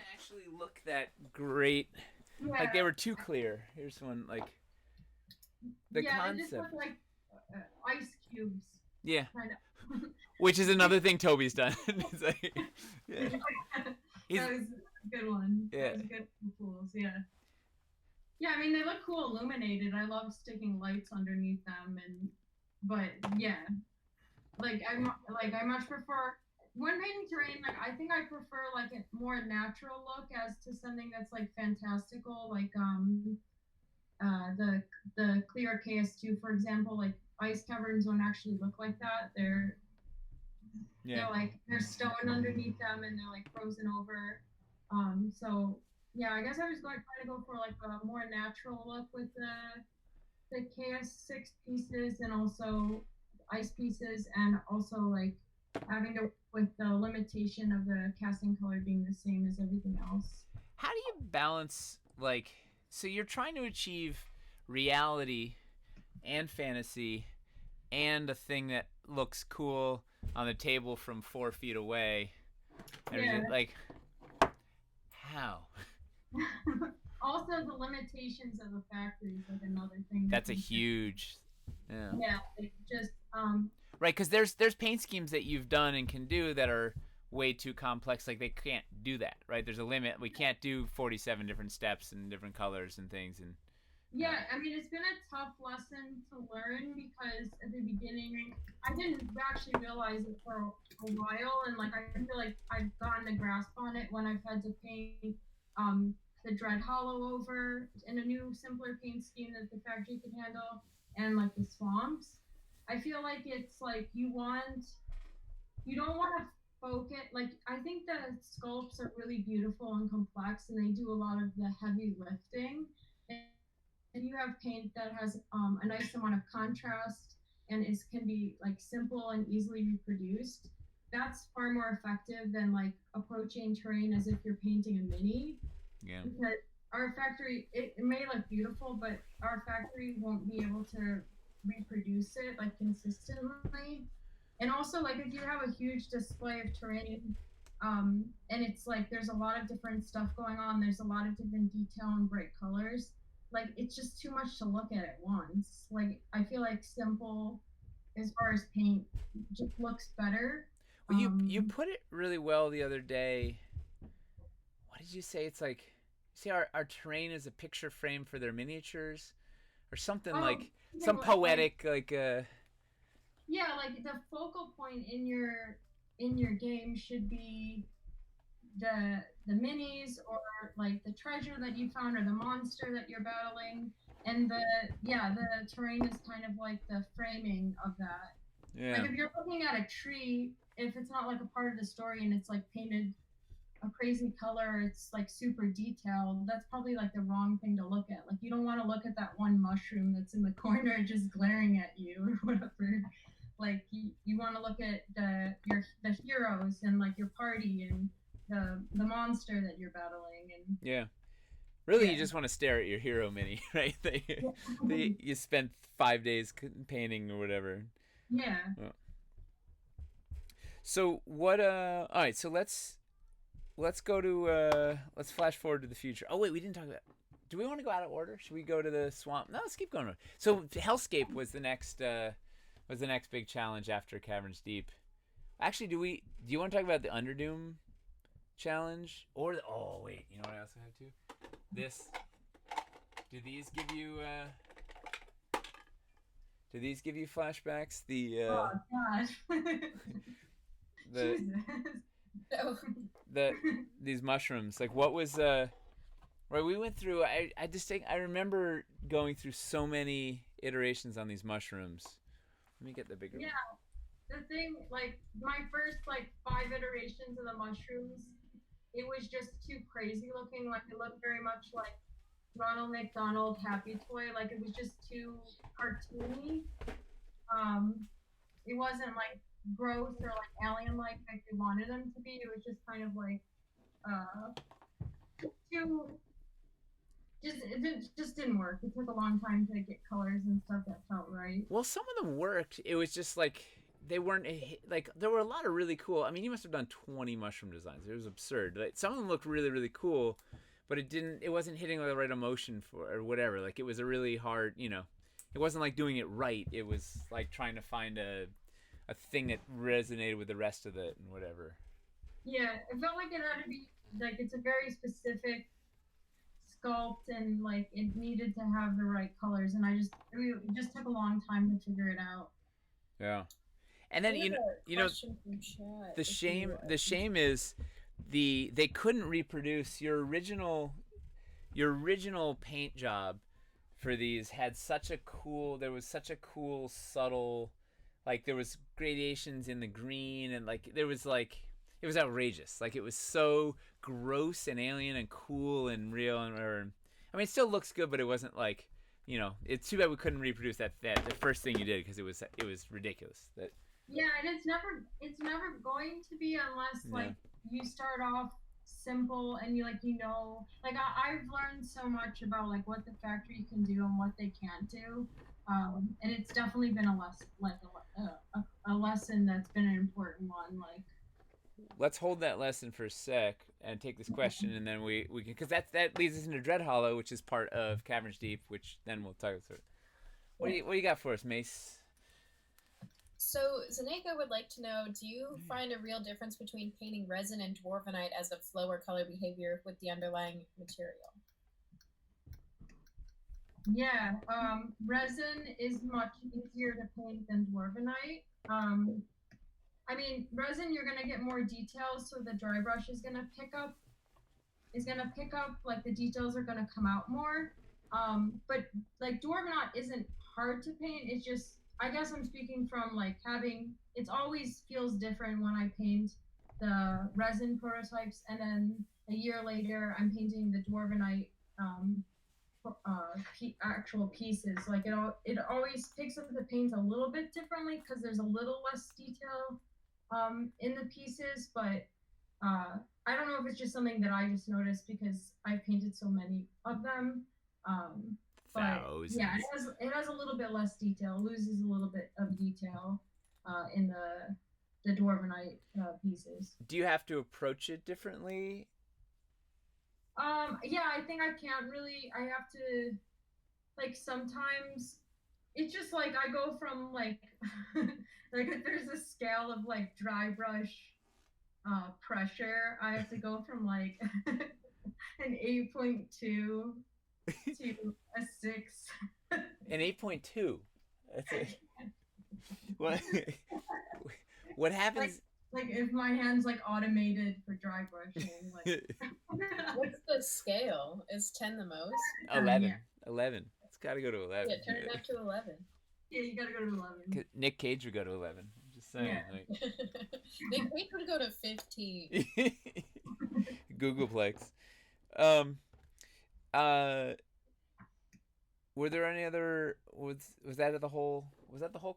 actually look that great. Yeah. Like they were too clear. Here's one like. The concept. It just looked like ice cubes. Yeah. Kind of. Which is another thing Toby's done. It's like, yeah. That was a good one. Yeah. That was good tools. Yeah. Yeah, I mean they look cool illuminated. I love sticking lights underneath them, but yeah, I much prefer when painting terrain. Like I think I prefer like a more natural look as to something that's like fantastical, like the clear KS2, for example. Like ice caverns don't actually look like that. They're stone underneath them and they're like frozen over. So yeah, I guess I was trying to go for like a more natural look with the KS6 pieces and also ice pieces, and also like having to with the limitation of the casting color being the same as everything else. How do you balance like? So you're trying to achieve reality and fantasy and a thing that looks cool on the table from 4 feet away. Yeah. Like, how? Also, the limitations of the factory is like another thing. That's a huge. Yeah. Yeah, it just Right, because there's paint schemes that you've done and can do that are way too complex. Like they can't do that, right? There's a limit. We can't do 47 different steps and different colors and things. And yeah, I mean, it's been a tough lesson to learn because at the beginning, I didn't actually realize it for a while, and like I feel like I've gotten a grasp on it when I've had to paint the Dread Hollow over in a new, simpler paint scheme that the factory could handle, and like the swamps. I feel like it's like you don't want to focus. Like I think the sculpts are really beautiful and complex, and they do a lot of the heavy lifting. And you have paint that has a nice amount of contrast and can be like simple and easily reproduced. That's far more effective than like approaching terrain as if you're painting a mini. Yeah. Because our factory, it may look beautiful, but our factory won't be able to reproduce it like consistently. And also, like if you have a huge display of terrain, and it's like there's a lot of different stuff going on, there's a lot of different detail and bright colors. Like it's just too much to look at once. Like I feel like simple, as far as paint, just looks better. Well, you put it really well the other day. What did you say? It's like, see, our terrain is a picture frame for their miniatures, or something like some poetic like. Yeah, like the focal point in your game should be the minis, or like the treasure that you found, or the monster that you're battling, and the terrain is kind of like the framing of that. Yeah. Like if you're looking at a tree, if it's not like a part of the story and it's like painted a crazy color, it's like super detailed, that's probably like the wrong thing to look at. Like you don't want to look at that one mushroom that's in the corner just glaring at you or whatever. Like you want to look at the heroes and like your party and the monster that you're battling. And yeah, really, you just want to stare at your hero mini, right? You spent 5 days painting or whatever. Yeah. So what? All right. So let's go to let's flash forward to the future. Oh wait, we didn't talk about. Do we want to go out of order? Should we go to the swamp? No, let's keep going. So Hellscape was the next big challenge after Caverns Deep. Actually, do you want to talk about the Underdoom challenge, or oh wait, you know what I also have too? This Do these give you flashbacks? Oh gosh. The Jesus. these mushrooms. Like, what was right? We went through. I remember going through so many iterations on these mushrooms. Let me get the bigger. Yeah. The thing, like my first like 5 iterations of the mushrooms, it was just too crazy looking. Like it looked very much like Ronald McDonald Happy Toy. Like it was just too cartoony. It wasn't like gross or like alien like they wanted them to be. It was just kind of like too just didn't work. It took a long time to get colors and stuff that felt right. Well, some of them worked. It was just like they weren't like there were a lot of really cool. I mean, you must have done 20 mushroom designs. It was absurd. Like, some of them looked really really cool, but it wasn't hitting the right emotion for or whatever. Like it was a really hard, it wasn't like doing it right. It was like trying to find a thing that resonated with the rest of it and whatever. Yeah, it felt like it had to be like it's a very specific sculpt and like it needed to have the right colors, and it just took a long time to figure it out. Yeah. And then the shame is they couldn't reproduce your original paint job for these had such a cool subtle, like there was gradations in the green, and like there was like it was outrageous. Like it was so gross and alien and cool and real, and I mean it still looks good, but it wasn't like, it's too bad we couldn't reproduce that the first thing you did, because it was ridiculous. Yeah, and it's never going to be unless like you start off simple and you like I've learned so much about like what the factory can do and what they can't do, and it's definitely been a lesson that's been an important one. Like, let's hold that lesson for a sec and take this question, and then we can, because that leads us into Dread Hollow, which is part of Caverns Deep, which then we'll talk about. What do you got for us, Mace? So Zaneka would like to know, do you find a real difference between painting resin and dwarvenite as a flow or color behavior with the underlying material? Yeah, resin is much easier to paint than dwarvenite. I mean, resin, you're gonna get more details, so the dry brush is gonna pick up, like the details are gonna come out more. But like dwarvenite isn't hard to paint. It's just, I guess I'm speaking from like it always feels different when I paint the resin prototypes, and then a year later I'm painting the dwarvenite actual pieces. Like it always picks up the paint a little bit differently because there's a little less detail in the pieces, but I don't know if it's just something that I just noticed because I've painted so many of them. But yeah, it has a little bit less detail. It loses a little bit of detail in the dwarvenite pieces. Do you have to approach it differently? Yeah, I think I can't really. I have to, like, sometimes it's just like I go from like like if there's a scale of like dry brush pressure, I have to go from like an 8.2 to a 6. An 8.2. That's it. What happens? Like if my hand's like automated for dry brushing. Like. What's the scale? Is 10 the most? 11. Yeah. 11. It's got to go to 11. Yeah, turn it up to 11. Yeah, you got to go to 11. Nick Cage would go to 11. I'm just saying. Yeah. Like... Nick Cage would go to 15. Googleplex. Were there any other? Was that the whole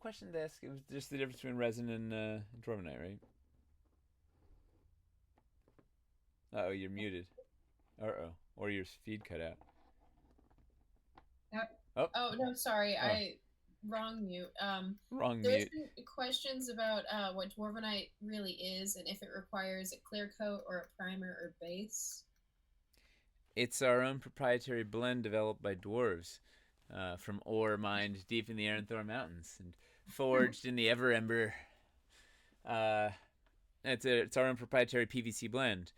question to ask? It was just the difference between resin and dwarvenite, right? Uh-oh, you're muted. Or your feed cut out. Oh no, sorry, wrong mute. Wrong there's mute. Been questions about what dwarvenite really is and if it requires a clear coat or a primer or base. It's our own proprietary blend developed by dwarves from ore mined deep in the Aranthor Mountains and forged in the Everember. It's our own proprietary PVC blend.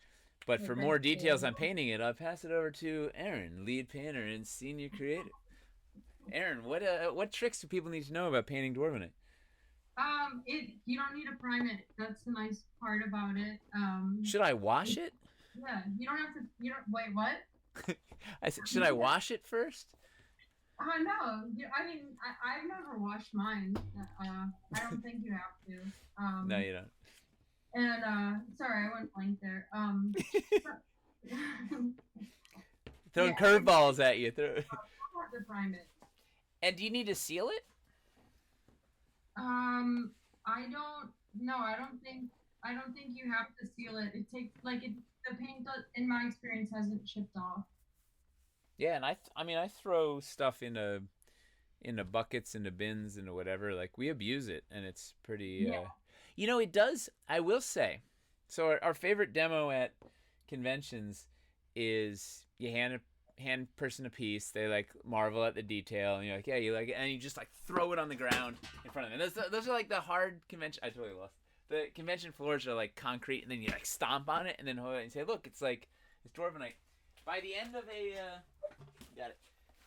But for more details on painting it, I'll pass it over to Aaron, lead painter and senior creative. Aaron, what tricks do people need to know about painting Dwarvenite? You don't need to prime it. That's the nice part about it. Should I wash it? Yeah, you don't have to. You don't wait. What? I said, should I wash it first? No. I mean, I've never washed mine. I don't think you have to. No, you don't. And sorry, I went blank there. Throwing curveballs at you. You have to prime it. And do you need to seal it? I don't. No, I don't think you have to seal it. It takes the paint in my experience hasn't chipped off. Yeah, and I mean I throw stuff into buckets, into bins, into whatever. Like we abuse it, and it's pretty. You know, it does. I will say, so our favorite demo at conventions is you hand person a piece. They like marvel at the detail, and you're like, yeah, you like it, and you just like throw it on the ground in front of them. And those are like the hard convention. I totally lost. The convention floors are like concrete, and then you like stomp on it, and then hold it and say, look, it's Dwarvenite. By the end of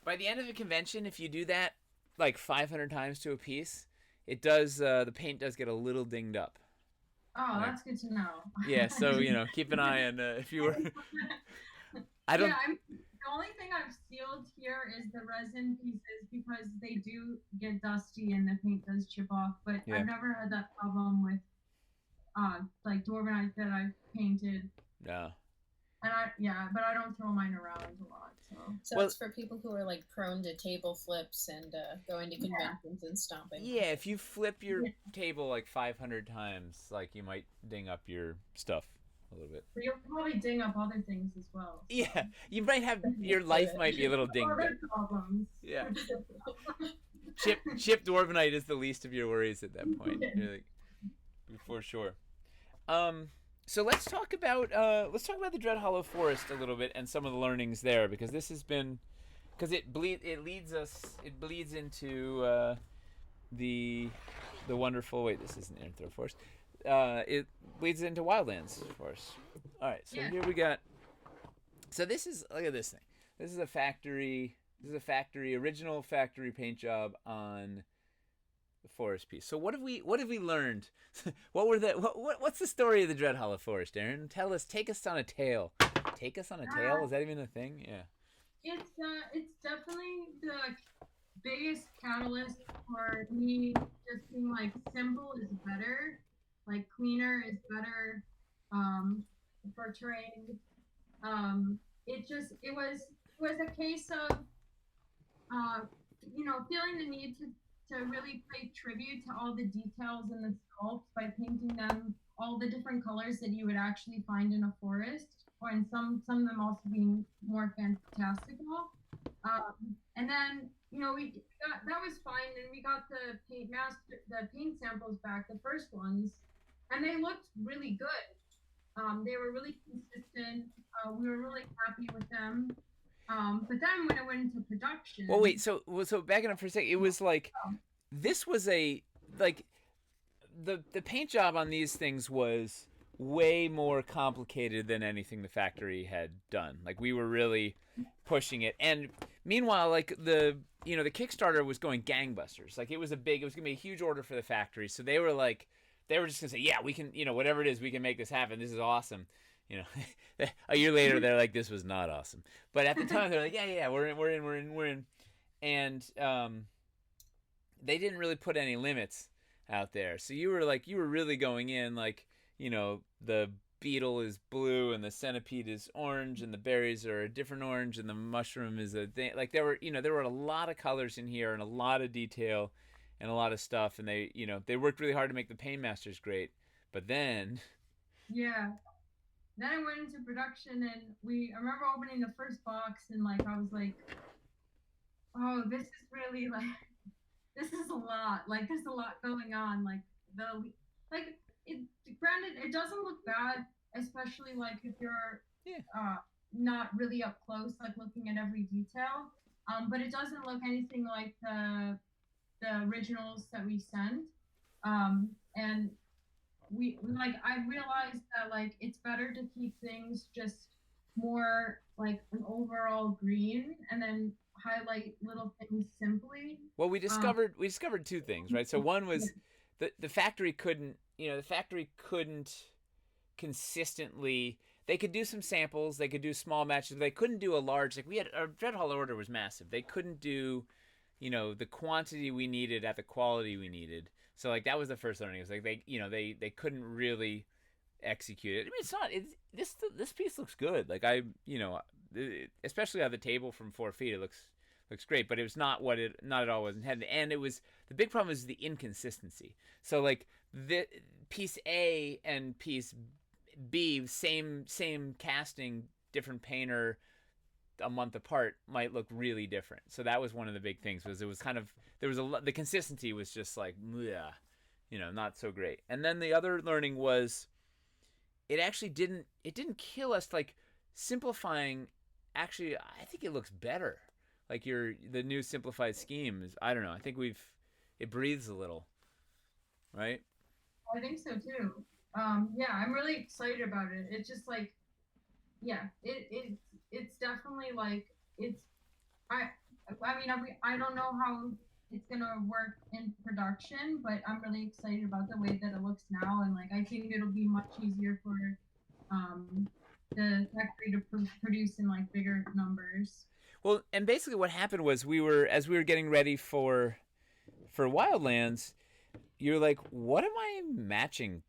By the end of a convention, if you do that like 500 times to a piece, it does. The paint does get a little dinged up. Oh, that's good to know. Yeah, so keep an eye on if you were. I don't. Yeah, the only thing I've sealed here is the resin pieces because they do get dusty and the paint does chip off. But I've never had that problem with like Dwarvenite that I've painted. No. And but I don't throw mine around a lot. So it's for people who are like prone to table flips and going to conventions and stomping. Yeah, if you flip your table like 500 times, like you might ding up your stuff a little bit. But you'll probably ding up other things as well. So. Yeah, you might have your life might be a little dinged up. Problems. Yeah. Chip Dwarvenite is the least of your worries at that point. You're like, for sure. So let's talk about the Dread Hollow Forest a little bit and some of the learnings there, because this has been, because it bleeds into the wonderful. Wait, this isn't Aranthro Forest. It bleeds into Wildlands Forest. All right, so here we got. So this is, look at this thing. This is a factory. This is a original factory paint job on the forest piece. So what have we learned? What's the story of the Dread Hollow Forest, Aaron? Tell us, take us on a tale. Take us on a tale? Is that even a thing? Yeah. It's definitely the biggest catalyst for me just being like simple is better, like cleaner is better, for terrain. It was a case of feeling the need to really pay tribute to all the details in the sculpts by painting them all the different colors that you would actually find in a forest, and some of them also being more fantastical. And then that was fine, and we got the paint samples back, the first ones, and they looked really good. They were really consistent. We were really happy with them. But then when it went into production. Well, wait. So backing up for a second, it was like this was the paint job on these things was way more complicated than anything the factory had done. Like we were really pushing it, and meanwhile, like the Kickstarter was going gangbusters. Like it was gonna be a huge order for the factory. So they were just gonna say, yeah, we can, whatever it is, we can make this happen. This is awesome. A year later, they're like, this was not awesome. But at the time, they're like, yeah, we're in. And they didn't really put any limits out there. So you were really going in like, the beetle is blue and the centipede is orange and the berries are a different orange and the mushroom is a thing. Like there were a lot of colors in here and a lot of detail and a lot of stuff. And they worked really hard to make the Painmasters great. But then. Yeah. Then I went into production, and I remember opening the first box, and like I was like, "Oh, this is really this is a lot. Like there's a lot going on. Granted, it doesn't look bad, especially like if you're not really up close, like looking at every detail. But it doesn't look anything like the originals that we sent. And I realized that like it's better to keep things just more like an overall green and then highlight little things simply. Well, we Um, discovered two things, right? So one was the factory couldn't, the factory couldn't consistently. They could do some samples, they could do small matches, but they couldn't do a large. Like we had our Dread Hollow order was massive. They couldn't do, the quantity we needed at the quality we needed. So like that was the first learning. It was like they couldn't really execute it. I mean, it's not. This piece looks good. Like especially on the table from 4 feet, it looks great. But it was not what it not at all was intended. And it was the big problem is the inconsistency. So like the piece A and piece B, same casting, different painter, a month apart might look really different. So that was one of the big things. Was it was kind of there was the consistency was just like bleh, not so great. And then the other learning was it actually didn't kill us. Like simplifying, actually, I think it looks better. Like the new simplified scheme is, I don't know. I think it breathes a little, right? I think so too. Yeah, I'm really excited about it. It's just like, yeah, it's definitely like it's. I mean, I don't know how it's gonna work in production, but I'm really excited about the way that it looks now, and like I think it'll be much easier for um the factory to produce in like bigger numbers. Well, and basically what happened was as we were getting ready for Wildlands, you're like, what am I matching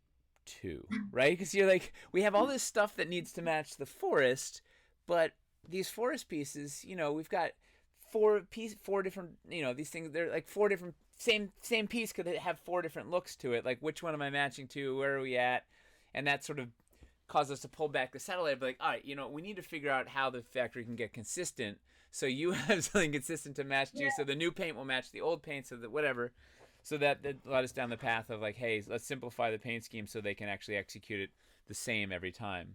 to, right? Because you're like, we have all this stuff that needs to match the forest, but these forest pieces, we've got four different, these things. They're like four different same piece could have four different looks to it. Like, which one am I matching to? Where are we at? And that sort of caused us to pull back the satellite. But like, all right, we need to figure out how the factory can get consistent. So you have something consistent to match to, so the new paint will match the old paint, so that whatever. So that led us down the path of like, hey, let's simplify the paint scheme so they can actually execute it the same every time.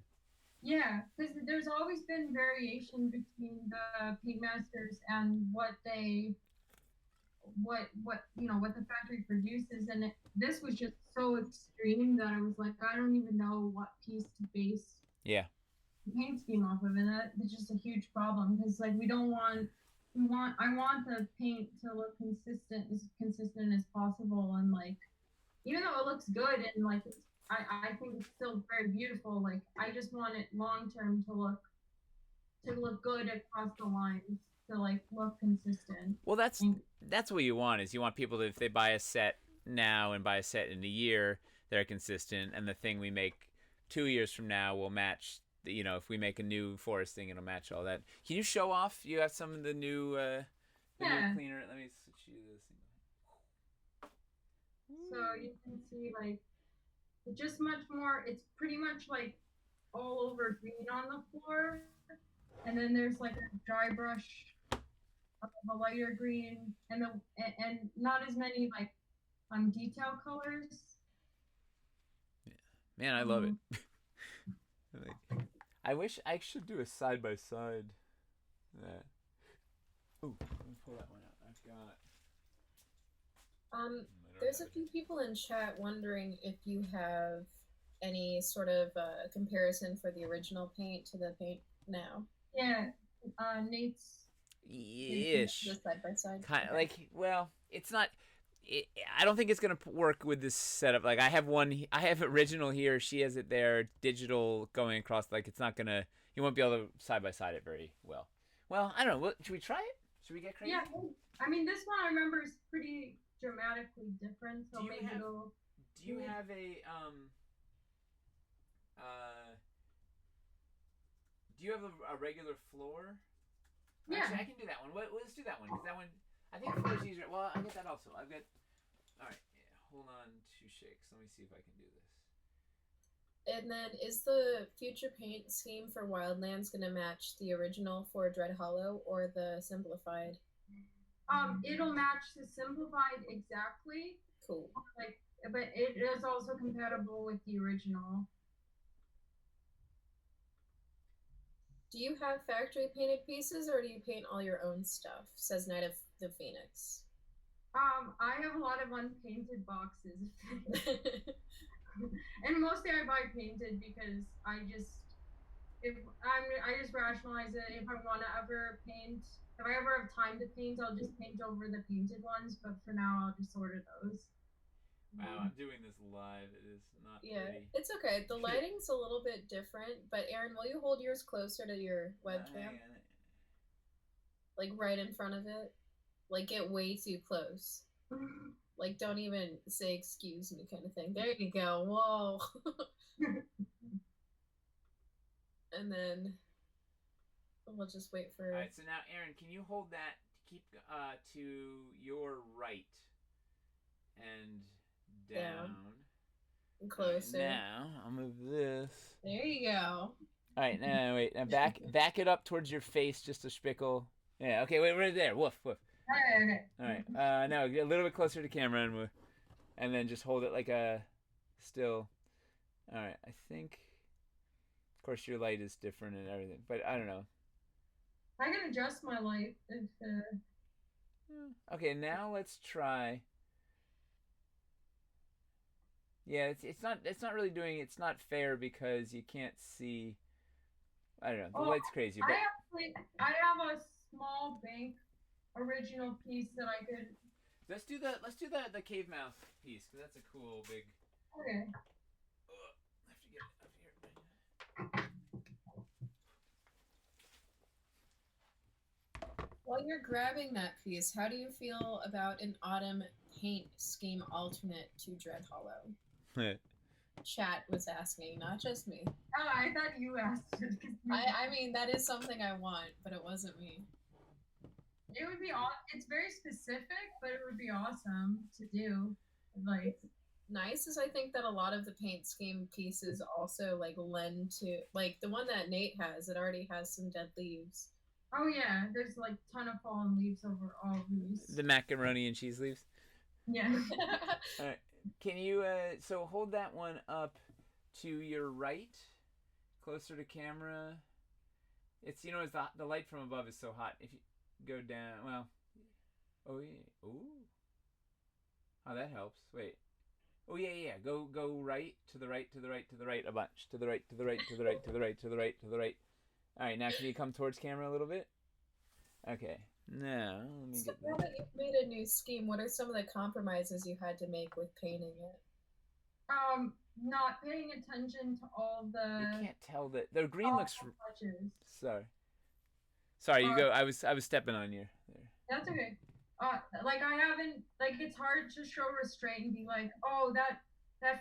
Yeah, because there's always been variation between the paint masters and what what the factory produces, and this was just so extreme that I was like, I don't even know what piece to base Yeah. the paint scheme off of, and that's just a huge problem because like I want the paint to look consistent as possible, and like even though it looks good and like I think it's still very beautiful, like I just want it long term to look good across the lines, to like look consistent. Well, that's what you want, is you want people to, if they buy a set now and buy a set in a year, they're consistent, and the thing we make 2 years from now will match. If we make a new forest thing, it'll match all that. Can you show off? You have some of the new, new cleaner. Let me switch you this thing. So you can see like it's just much more. It's pretty much like all over green on the floor, and then there's like a dry brush of a lighter green, and not as many like detail colors. Yeah. Man, I love it. I wish I should do a side by side. Ooh, let me pull that one out. I've got. There's a few people in chat wondering if you have any sort of comparison for the original paint to the paint now. Yeah, Nate's. Ish. The side by side. Kind of like, well, it's not. I don't think it's gonna work with this setup. Like, I have original here. She has it there, digital going across. Like, it's not gonna. You won't be able to side by side it very well. Well, I don't know. Should we try it? Should we get crazy? Yeah, I mean, this one I remember is pretty dramatically different. So maybe it'll. Do you have a Do you have a regular floor? Yeah. Actually, I can do that one. Let's do that one, because that one, I think floor is easier. Well, I get that also. I've got. All right. Yeah, hold on 2 shakes. Let me see if I can do this. And then, is the future paint scheme for Wildlands going to match the original for Dread Hollow or the simplified? It'll match the simplified exactly. Cool. Like, but it is also compatible with the original. Do you have factory painted pieces, or do you paint all your own stuff? Says Knight of the Phoenix. I have a lot of unpainted boxes. And mostly I buy painted because I just rationalize it. If I want to ever paint, if I ever have time to paint, I'll just paint over the painted ones. But for now, I'll just order those. Wow, I'm doing this live. It is not pretty. It's okay. The lighting's a little bit different, but Aaron, will you hold yours closer to your webcam? Like right in front of it? Like get way too close. Like don't even say excuse me kind of thing. There you go. Whoa. And then we'll just wait for... Alright, so now Aaron, can you hold that keep to your right and down. And closer. Now I'll move this. There you go. Alright, now wait. Now back it up towards your face just a spickle. Yeah, okay, wait, right there. Woof, woof. Okay. Alright. Now get a little bit closer to camera and then just hold it like a still. Alright, I think of course your light is different and everything, but I don't know. I can adjust my light if Okay, now let's try. Yeah, it's not really doing. It's not fair because you can't see. I don't know. The light's crazy. But I have a small bank original piece that I could. Let's do the cave mouth piece because that's a cool big. Okay. I have to get it up here. While you're grabbing that piece, how do you feel about an autumn paint scheme alternate to Dread Hollow? Chat was asking, not just me. Oh, I thought you asked it. I mean, that is something I want, but it wasn't me. It would be it's very specific, but it would be awesome to do. Like, nice is I think that a lot of the paint scheme pieces also like lend to like the one that Nate has. It already has some dead leaves. Oh yeah, there's like a ton of fallen leaves over all of these. The macaroni and cheese leaves. Yeah. All right. Can you so hold that one up to your right, closer to camera. It's as the light from above is so hot. If you go down, well, oh yeah, ooh, oh that helps. Wait, oh yeah, go right to the right a bunch to the right. All right, now can you come towards camera a little bit? Okay, now let me get. Now that you've made a new scheme, what are some of the compromises you had to make with painting it? Not paying attention to all the. You can't tell that the green looks. Touches. Sorry, you go. I was stepping on you. There. That's okay. Like I haven't it's hard to show restraint and be like, oh that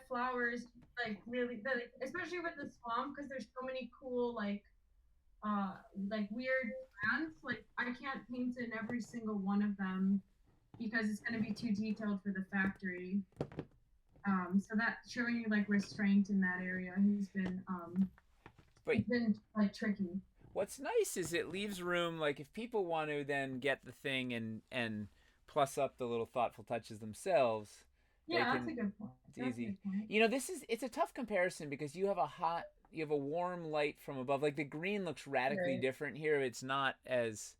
flower is like really especially with the swamp because there's so many cool like weird plants. Like I can't paint in every single one of them because it's going to be too detailed for the factory. So that showing like restraint in that area has been it's been like tricky. What's nice is it leaves room, like if people want to then get the thing and plus up the little thoughtful touches themselves. Yeah, that's a good point. It's easy. It's a tough comparison because you have a warm light from above. Like the green looks radically different here. It's not as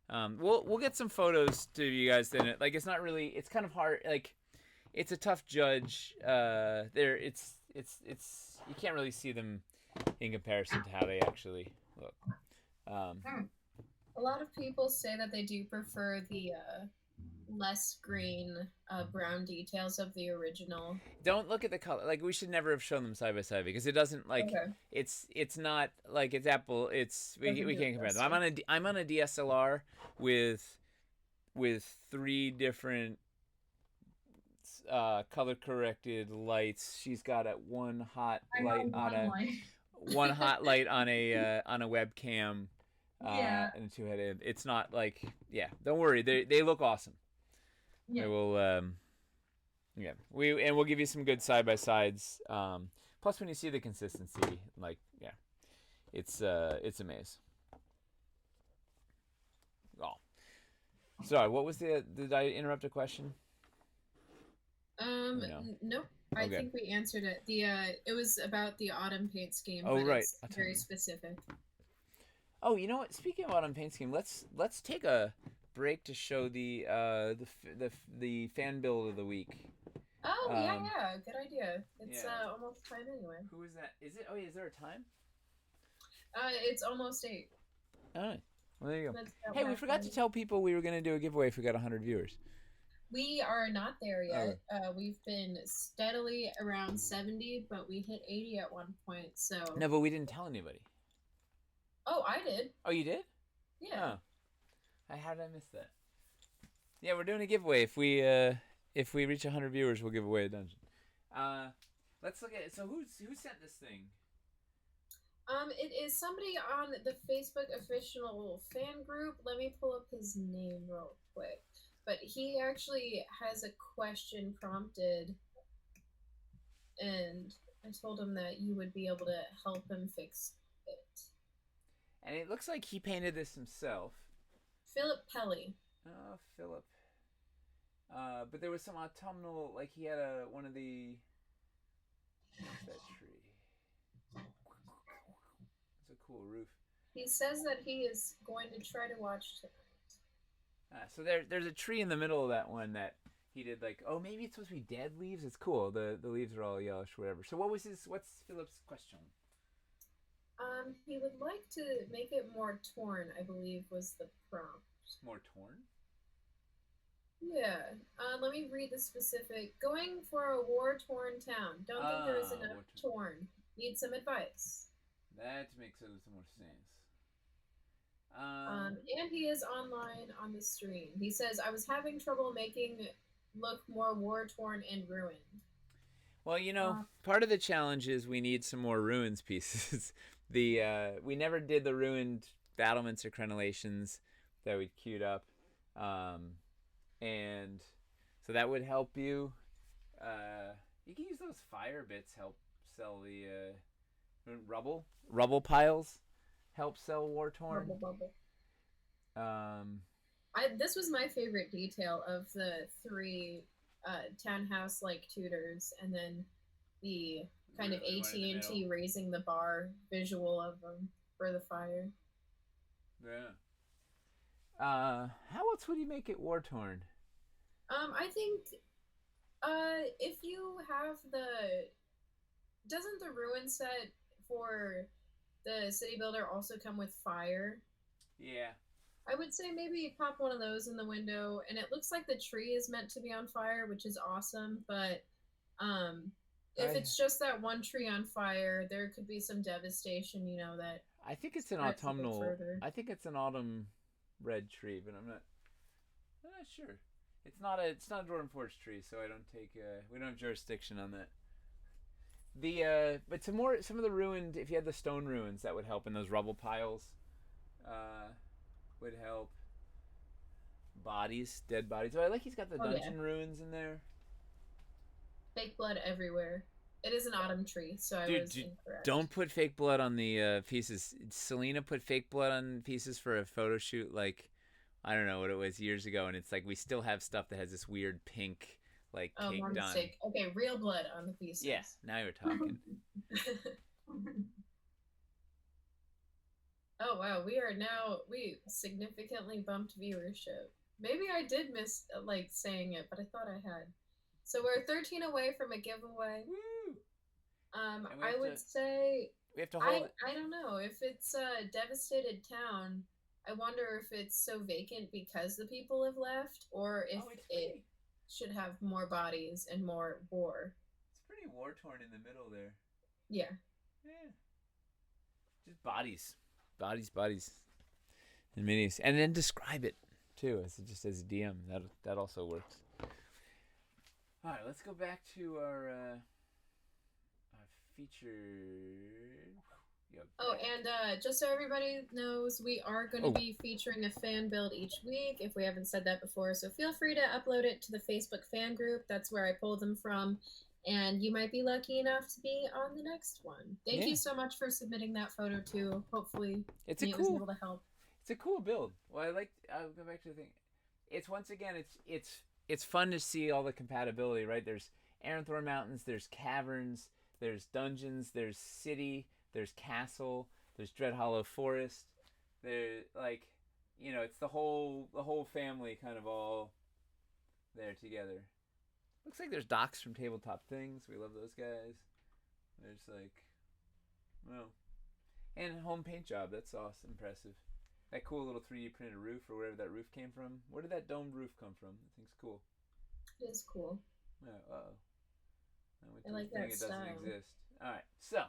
we'll get some photos to you guys in it. Like it's not really. It's kind of hard. Like it's a tough judge. It's you can't really see them in comparison to how they actually look. A lot of people say that they do prefer the less green brown details of the original. Don't look at the color. Like we should never have shown them side by side because it doesn't like it's not like it's Apple. We can't compare them. I'm on a DSLR with 3 different color corrected lights. She's got one hot light on a webcam. And a 2-headed. It's not like don't worry. They look awesome. Yeah. I will we'll give you some good side by sides. Plus when you see the consistency, it's a maze. Oh. Sorry, what was did I interrupt a question? No. Nope. I think we answered it. It was about the autumn paint scheme. Oh, right. It's very specific. Oh, you know what? Speaking of autumn paint scheme, let's take a break to show the fan build of the week. Oh, yeah, good idea. It's almost time anyway. Who is that? Is it? Oh, is there a time? It's almost 8. All right. Well, there you go. Hey, we forgot to tell people we were going to do a giveaway if we got 100 viewers. We are not there yet. We've been steadily around 70, but we hit 80 at one point, so... No, but we didn't tell anybody. Oh, I did. Oh, you did? Yeah. Oh. How did I miss that? Yeah, we're doing a giveaway. If we reach 100 viewers, we'll give away a dungeon. Let's look at it. So who sent this thing? It is somebody on the Facebook official fan group. Let me pull up his name real quick. But he actually has a question prompted, and I told him that you would be able to help him fix it. And it looks like he painted this himself. Philip Pelly. Oh, Philip. But there was some autumnal, like he had one of the... What's that tree? It's a cool roof. He says that he is going to try to watch tonight. So there's a tree in the middle of that one that he did like, oh, maybe it's supposed to be dead leaves. It's cool. The leaves are all yellowish, whatever. So what's Philip's question? He would like to make it more torn, I believe was the prompt. More torn? Yeah. Let me read the specific. Going for a war-torn town. Don't think there is enough torn. Need some advice. That makes some more sense. And he is online on the stream. He says, I was having trouble making it look more war-torn and ruined. Well, part of the challenge is we need some more ruins pieces. We never did the ruined battlements or crenellations that we queued up. And so that would help you. You can use those fire bits, help sell the rubble piles. Help sell war torn. Bubble. This was my favorite detail of the 3 townhouse like tutors, and then the kind of AT&T raising the bar visual of them for the fire. Yeah. How else would you make it war torn? I think if you have doesn't the ruin set for the city builder also come with fire? Yeah. I would say maybe pop one of those in the window, and it looks like the tree is meant to be on fire, which is awesome, but if it's just that one tree on fire, there could be some devastation, that I think it's an autumnal. I think it's an autumn red tree, but I'm not sure. It's not a Dwarven Forge tree, so I don't take we don't have jurisdiction on that. But some of the ruined, if you had the stone ruins, that would help, and those rubble piles would help. Dead bodies. Oh, I like he's got the dungeon ruins in there. Fake blood everywhere. It is an autumn tree, so I was incorrect. Don't put fake blood on the pieces. Selena put fake blood on pieces for a photo shoot, like, I don't know what it was, years ago, and it's like we still have stuff that has this weird pink, like, cake my done. mistake. Okay, real blood on the pieces. Yeah, now you're talking. Oh, wow, we significantly bumped viewership. Maybe I did miss, saying it, but I thought I had. So we're 13 away from a giveaway. Woo! I would say... We have to hold it. I don't know. If it's a devastated town, I wonder if it's so vacant because the people have left, or if it should have more bodies and more war. It's pretty war-torn in the middle there. Yeah. Yeah. Just bodies. Bodies. And minis. And then describe it, too, as a DM. That also works. All right, let's go back to our featured... Oh, and just so everybody knows, we are going to be featuring a fan build each week, if we haven't said that before. So feel free to upload it to the Facebook fan group. That's where I pulled them from. And you might be lucky enough to be on the next one. Thank you so much for submitting that photo, too. Hopefully, it was able to help. It's a cool build. Well, I'll go back to the thing. It's, once again, it's fun to see all the compatibility, right? There's Aranthor Mountains, there's caverns, there's dungeons, there's city, there's castle, there's Dread Hollow Forest. There, it's the whole family kind of all there together. Looks like there's docs from Tabletop Things. We love those guys. There's like, well, and home paint job. That's awesome, impressive. That cool little 3D printed roof or wherever that roof came from. Where did that domed roof come from? That thing's cool. It is cool. Yeah, I like that it style. doesn't exist. All right, so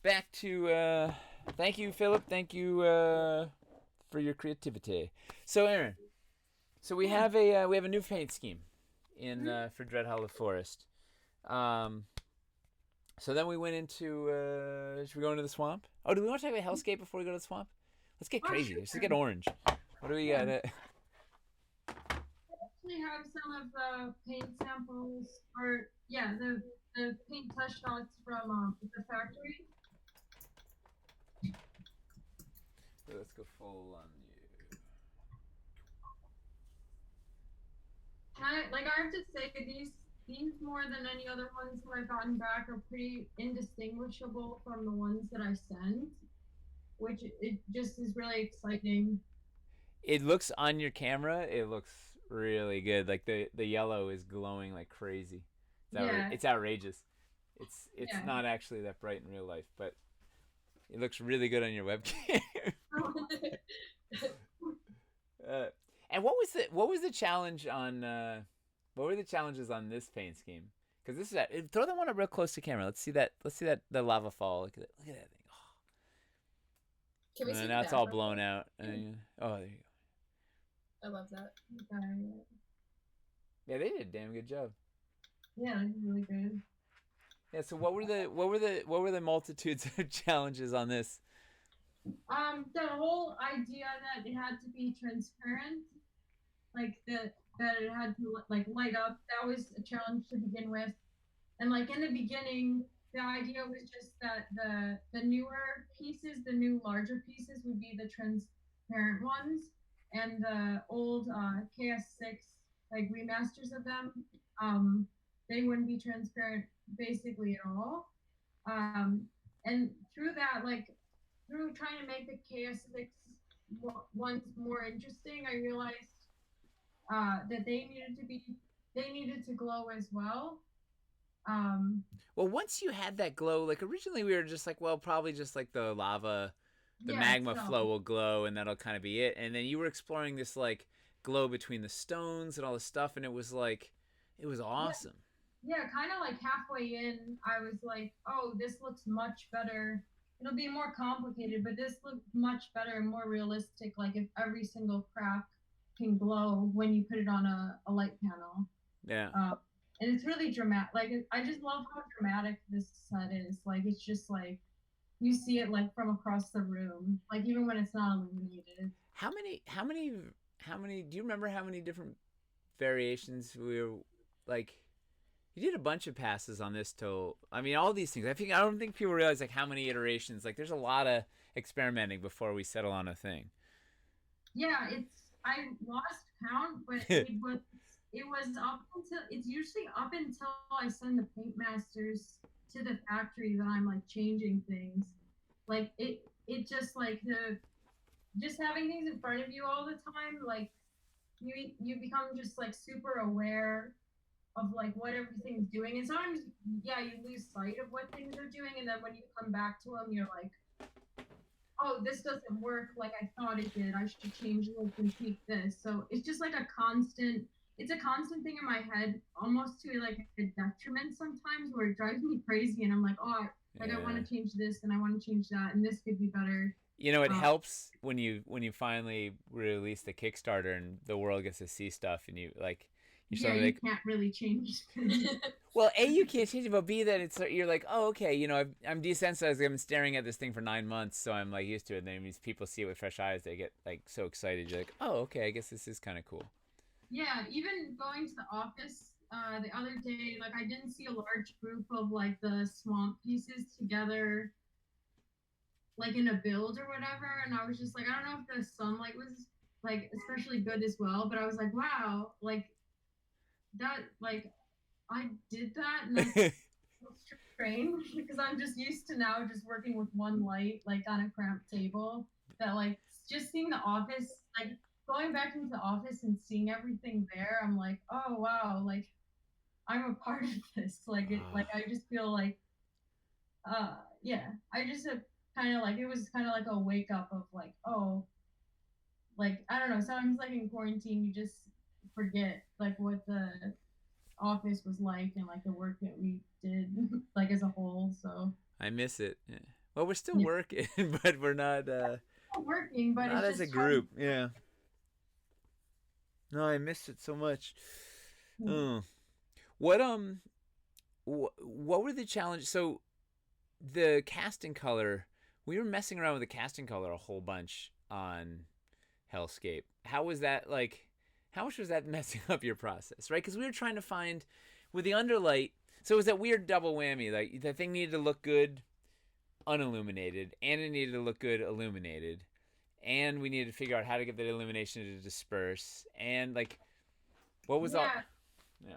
back to thank you, Philip. Thank you for your creativity. So, Aaron, so we have a new paint scheme in for Dread Hollow Forest. So then we went into should we go into the swamp? Oh, do we want to talk about Hellscape before we go to the swamp? Let's get crazy. Let's get orange. What do we got? I actually have some of the paint samples, or yeah, the paint test shots from the factory. So let's go full on you. I have to say these more than any other ones that I've gotten back are pretty indistinguishable from the ones that I sent, which it just is really exciting. It looks on your camera. It looks really good. Like the yellow is glowing like crazy. It's outrageous. It's not actually that bright in real life, but it looks really good on your webcam. And what was the challenge on? What were the challenges on this paint scheme? Because this is throw that one up real close to camera. Let's see that the lava fall. Look at that thing. Oh. Can we see now it's all blown out. Oh, there you go. I love that. Yeah, they did a damn good job. Yeah, it's really good. Yeah. So what were the multitudes of challenges on this? The whole idea that it had to be transparent, like that it had to like light up, that was a challenge to begin with. And like in the beginning, the idea was just that the newer pieces, the new larger pieces would be the transparent ones, and the old KS6 like remasters of them, they wouldn't be transparent basically at all. And through that, like through trying to make the KS6 ones more interesting, I realized that they needed to glow as well. Well, once you had that glow, like originally we were just like, well, probably just like the lava, the magma flow will glow, and that'll kind of be it. And then you were exploring this like glow between the stones and all this stuff, and it was awesome. Yeah, kind of like halfway in, I was like, oh, this looks much better. It'll be more complicated, but this looks much better and more realistic. Like if every single crack can glow when you put it on a light panel. Yeah. And it's really dramatic. Like I just love how dramatic this set is. Like it's just like you see it like from across the room. Like even when it's not illuminated. How many? Do you remember how many different variations we were like? You did a bunch of passes on this till, I mean, all these things. I don't think people realize like how many iterations. Like, there's a lot of experimenting before we settle on a thing. Yeah, I lost count, but it was up until it's usually up until I send the paint masters to the factory that I'm like changing things. Like it just like just having things in front of you all the time, like you become just like super aware of like what everything's doing, and sometimes you lose sight of what things are doing, and then when you come back to them you're like, oh, this doesn't work like I thought it did, I should change this and tweak this. So it's just like a constant thing in my head, almost to like a detriment sometimes, where it drives me crazy and I'm like, oh, I want to change this and I want to change that and this could be better. It helps when you finally release the Kickstarter and the world gets to see stuff and you like you can't really change. Well, A, you can't change it, but B, that you're like, oh, okay, I'm desensitized. I've been staring at this thing for 9 months, so I'm like used to it. And then these people see it with fresh eyes, they get like so excited. You're like, oh, okay, I guess this is kind of cool. Yeah, even going to the office the other day, like I didn't see a large group of like the swamp pieces together, like in a build or whatever, and I was just like, I don't know if the sunlight was like especially good as well, but I was like, wow, like that, like I did that, and that's strange because I'm just used to now just working with one light like on a cramped table. That like just seeing the office, like going back into the office and seeing everything there, I'm like, oh wow, like I'm a part of this. Like I just feel like, yeah, I just have kind of like, it was kind of like a wake up of like, oh, like, I don't know, sometimes like in quarantine, you just forget like what the office was like and like the work that we did like as a whole. So I miss it. Yeah. Well, we're still yeah, working, but we're not still working, but not it's as a just hard. group. Yeah. No, I miss it so much. Oh. What what were the challenges? So the casting color, we were messing around with the casting color a whole bunch on Hellscape. How was that like? How much was that messing up your process, right? Because we were trying to find with the underlight. So it was that weird double whammy. Like the thing needed to look good unilluminated, and it needed to look good illuminated, and we needed to figure out how to get that illumination to disperse. And like, what was all? Yeah,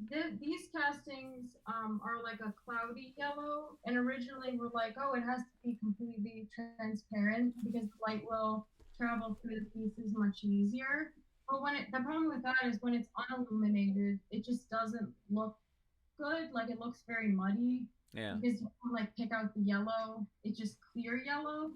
Yeah. these castings are like a cloudy yellow, and originally we're like, oh, it has to be completely transparent because the light will travel through the pieces much easier. But the problem with that is when it's unilluminated, it just doesn't look good. Like it looks very muddy Yeah. because you can like pick out the yellow. It's just clear yellow.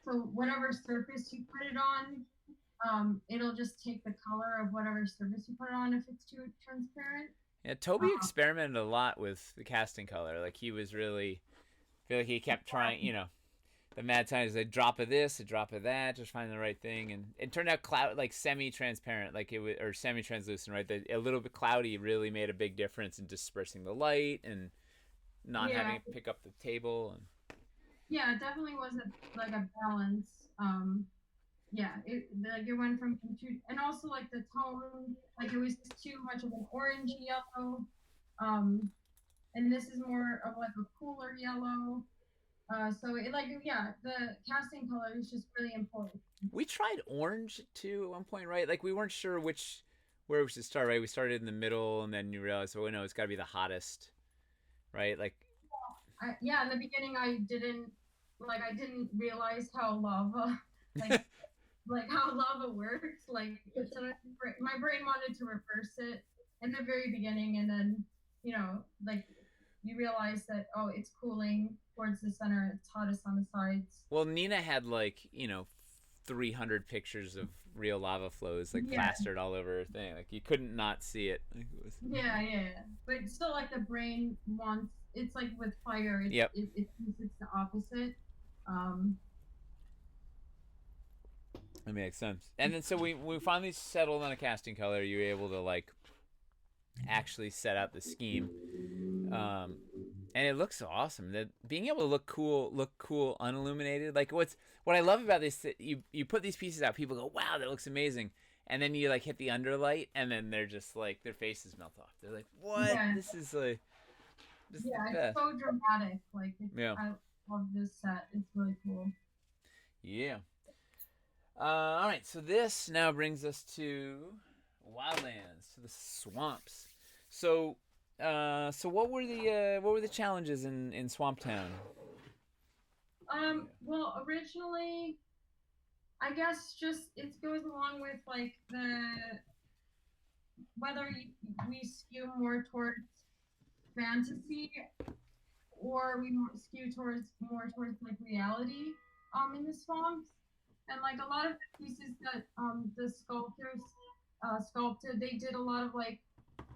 So whatever surface you put it on, it'll just take the color of whatever surface you put it on if it's too transparent. Yeah, Toby experimented a lot with the casting color. Like he was really, I feel like he kept trying. You know, the mad scientist, a drop of this, a drop of that, just find the right thing, and it turned out like semi-transparent, like it was, or semi-translucent, right? A little bit cloudy really made a big difference in dispersing the light and not Yeah, having it pick up the table. And yeah, it definitely was like a balance. Yeah, like it went from two, and also like the tone, like it was just too much of an orangey yellow. Um, and this is more of like a cooler yellow. So it like yeah, the casting color is just really important. we tried orange too at one point, right? Like we weren't sure where we should start, right? We started in the middle, and then you realize, oh no, it's got to be the hottest, right? Like, Yeah, in the beginning I didn't realize how lava like how lava works. Like sometimes my brain wanted to reverse it in the very beginning, and then like you realize that oh, it's cooling towards the center, it's hottest on the sides. well, Nina had like 300 pictures of real lava flows like Yeah, plastered all over her thing. Like you couldn't not see it. Like, it was... yeah. But still, like the brain wants. It's like with fire. Yep. It thinks it's the opposite. Um, That makes sense. And then so we finally settled on a casting color. You were able to like actually set out the scheme, and it looks awesome. That being able to look cool unilluminated. Like what I love about this, you put these pieces out, people go, wow, that looks amazing. And then you like hit the underlight, and then they're just like their faces melt off. They're like, what? Yeah. This is like, this yeah, is it's so dramatic. Like, yeah. I love this set. It's really cool. Yeah. All right, so this now brings us to Wildlands, to the swamps. So, so what were the challenges in Swamp Town? Well, originally, I guess just it goes along with like whether we skew more towards fantasy or we skew more towards like reality in the swamps. And like a lot of the pieces that the sculptors sculpted, they did a lot of like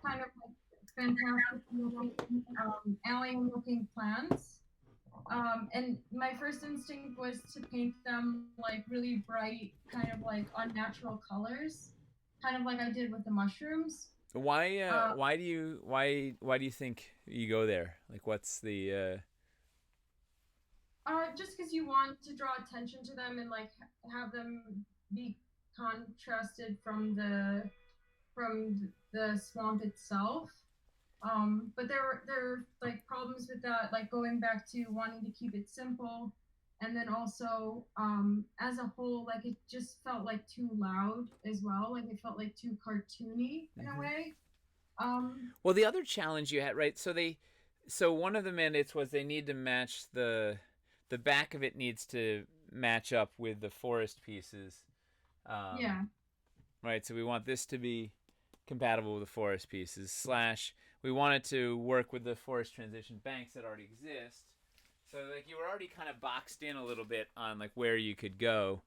kind of like fantastic looking, alien looking plants. And my first instinct was to paint them like really bright, kind of like unnatural colors, kind of like I did with the mushrooms. Why do you think you go there? Like, what's the just because you want to draw attention to them and like have them be contrasted from the swamp itself. But there are like problems with that, like going back to wanting to keep it simple, and then also as a whole, like it just felt like too loud as well. Like it felt like too cartoony in a way. Well, the other challenge you had, right? So one of the mandates was they need to match the back of it needs to match up with the forest pieces. Yeah. Right. So we want this to be compatible with the forest pieces. / we wanted to work with the forest transition banks that already exist. So like you were already kind of boxed in a little bit on like where you could go,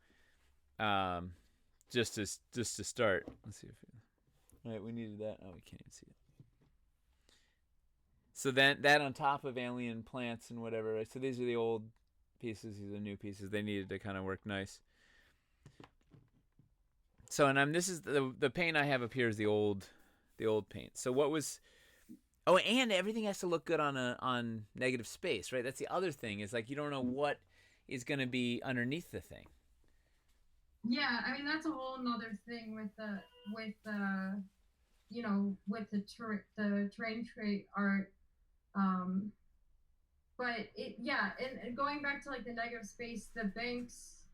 just to start. Let's see if all right, we needed that. Oh, we can't even see it. So then that on top of alien plants and whatever. Right? So these are the old pieces. These are new pieces. They needed to kind of work nice. So and this is the paint I have up here is the old paint. So what was and everything has to look good on negative space, right? That's the other thing is like you don't know what is going to be underneath the thing. Yeah, I mean that's a whole nother thing with the terrain trait art. But and going back to like the negative space, the banks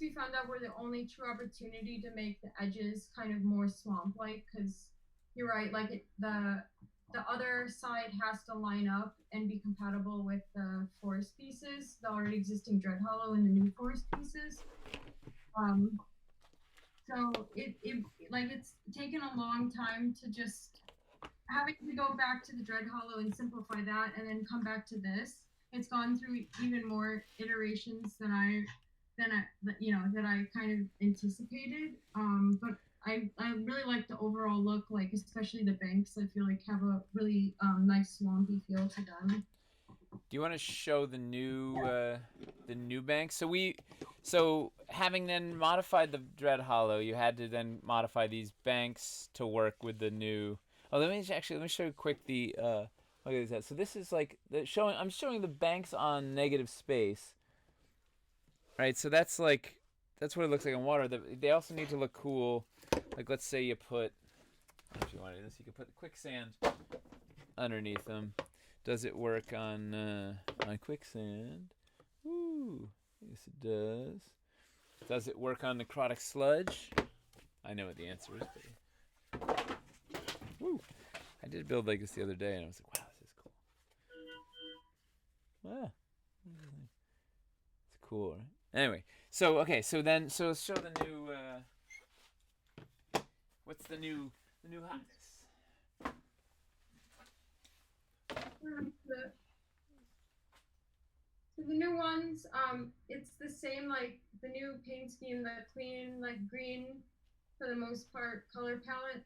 we found out were the only true opportunity to make the edges kind of more swamp like, because you're right, like the other side has to line up and be compatible with the forest pieces, the already existing Dread Hollow and the new forest pieces. So it's taken a long time to just having to go back to the Dread Hollow and simplify that, and then come back to this. It's gone through even more iterations than I kind of anticipated. But I really like the overall look, like especially the banks. I feel like have a really nice swampy feel to them. Do you want to show the new banks? So having then modified the Dread Hollow, you had to then modify these banks to work with the new. Oh, let me show you quick the look at that. So this is like I'm showing the banks on negative space. Right, so that's what it looks like in water. They also need to look cool. Like let's say you put, if you wanted this, you could put quicksand underneath them. Does it work on quicksand? Ooh, yes it does. Does it work on necrotic sludge? I know what the answer is. But... Woo! I did build like this the other day, and I was like, wow, this is cool. Wow. It's cool, right? Anyway, so show the new. What's the new hotness? So the new ones, it's the same like the new paint scheme, the clean like green for the most part color palette,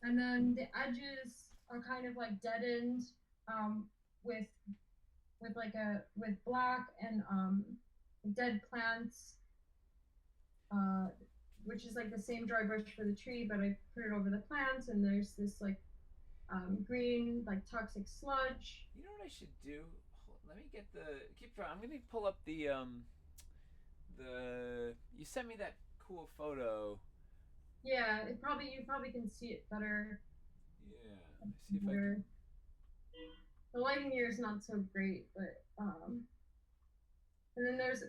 and then the edges are kind of like deadened, with black and dead plants, which is like the same dry brush for the tree, but I put it over the plants, and there's this like green like toxic sludge. You know what I should do? Let me get I'm gonna pull up the you sent me that cool photo. Yeah, you probably can see it better. Yeah, let me see if I can. The lighting here is not so great, but and then there's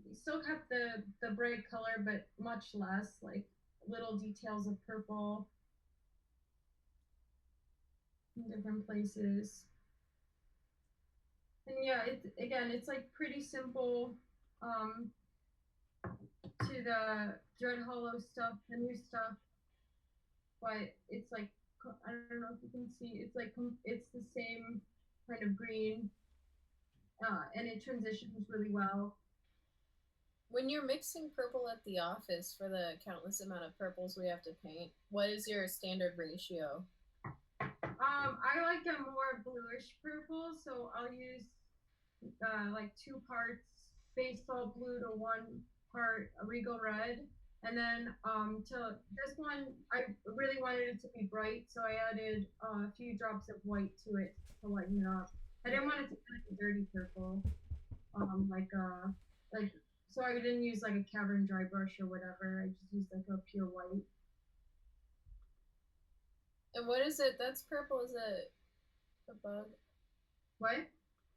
we still kept the bright color, but much less, like little details of purple in different places. And yeah, it's like pretty simple to the Dread Hollow stuff, the new stuff, but it's like I don't know if you can see, it's like it's the same kind of green, and it transitions really well. When you're mixing purple at the office for the countless amount of purples we have to paint, what is your standard ratio? I like a more bluish purple, so I'll use like 2 parts baseball blue to 1 part regal red. And then to this one, I really wanted it to be bright, so I added a few drops of white to it to lighten it up. I didn't want it to be like a dirty purple, so I didn't use like a cavern dry brush or whatever. I just used like a pure white. And what is it that's purple? Is it a bug? What?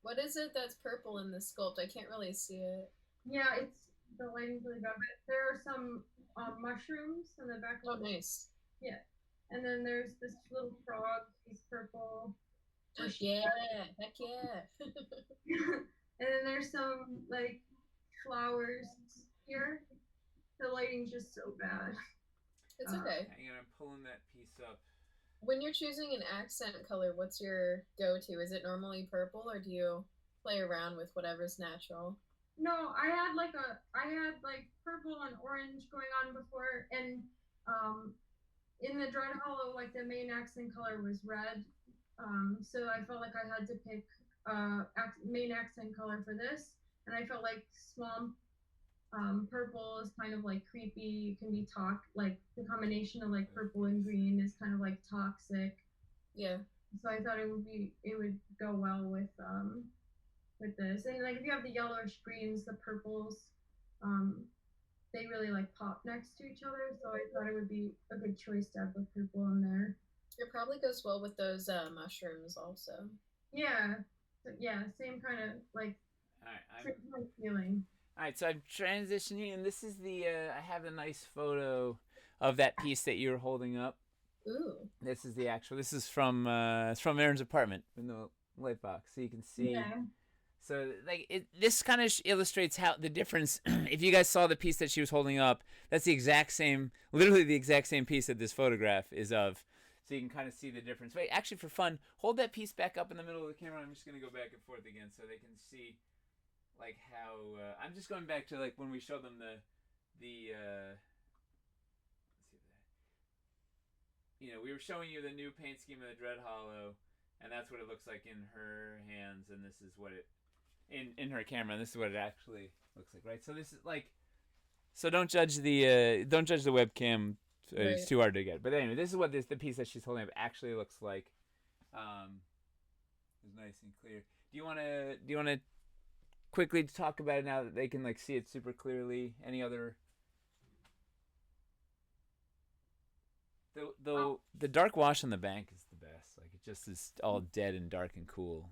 What is it that's purple in the sculpt? I can't really see it. Yeah, it's the lighting's really bad, but there are some mushrooms in the back. Oh, nice. Yeah, and then there's this little frog. He's purple. Yeah, heck yeah. And then there's some like flowers here. The lighting's just so bad. It's okay. Hang on, I'm pulling that piece up. When you're choosing an accent color, what's your go-to? Is it normally purple, or do you play around with whatever's natural? No, I had like purple and orange going on before, and um, in the Dread Hollow, like the main accent color was red. So I felt like I had to pick main accent color for this, and I felt like swamp purple is kind of like creepy. It can be like the combination of like purple and green is kind of like toxic. Yeah. So I thought it would go well with this. And like if you have the yellowish greens, the purples, um, they really like pop next to each other. So I thought it would be a good choice to have the purple in there. It probably goes well with those mushrooms also. Yeah, yeah, same kind of like same kind of feeling. All right, so I'm transitioning, and this is the I have a nice photo of that piece that you were holding up. Ooh. This is the actual. This is from it's from Aaron's apartment in the light box, so you can see. Yeah. So like this kind of illustrates how the difference. If you guys saw the piece that she was holding up, that's the exact same, literally the exact same piece that this photograph is of. So you can kind of see the difference. Wait, actually, for fun, hold that piece back up in the middle of the camera. I'm just gonna go back and forth again so they can see, like how I'm just going back to like when we showed them the let's see that. You know, we were showing you the new paint scheme of the Dread Hollow, and that's what it looks like in her hands, and this is what it in her camera, and this is what it actually looks like, right? So this is like, so don't judge the webcam. Right. It's too hard to get. But anyway, this is what the piece that she's holding up actually looks like. It's nice and clear. Do you want to quickly talk about it now that they can like see it super clearly? Any other? The dark wash on the bank is the best. Like it just is all dead and dark and cool.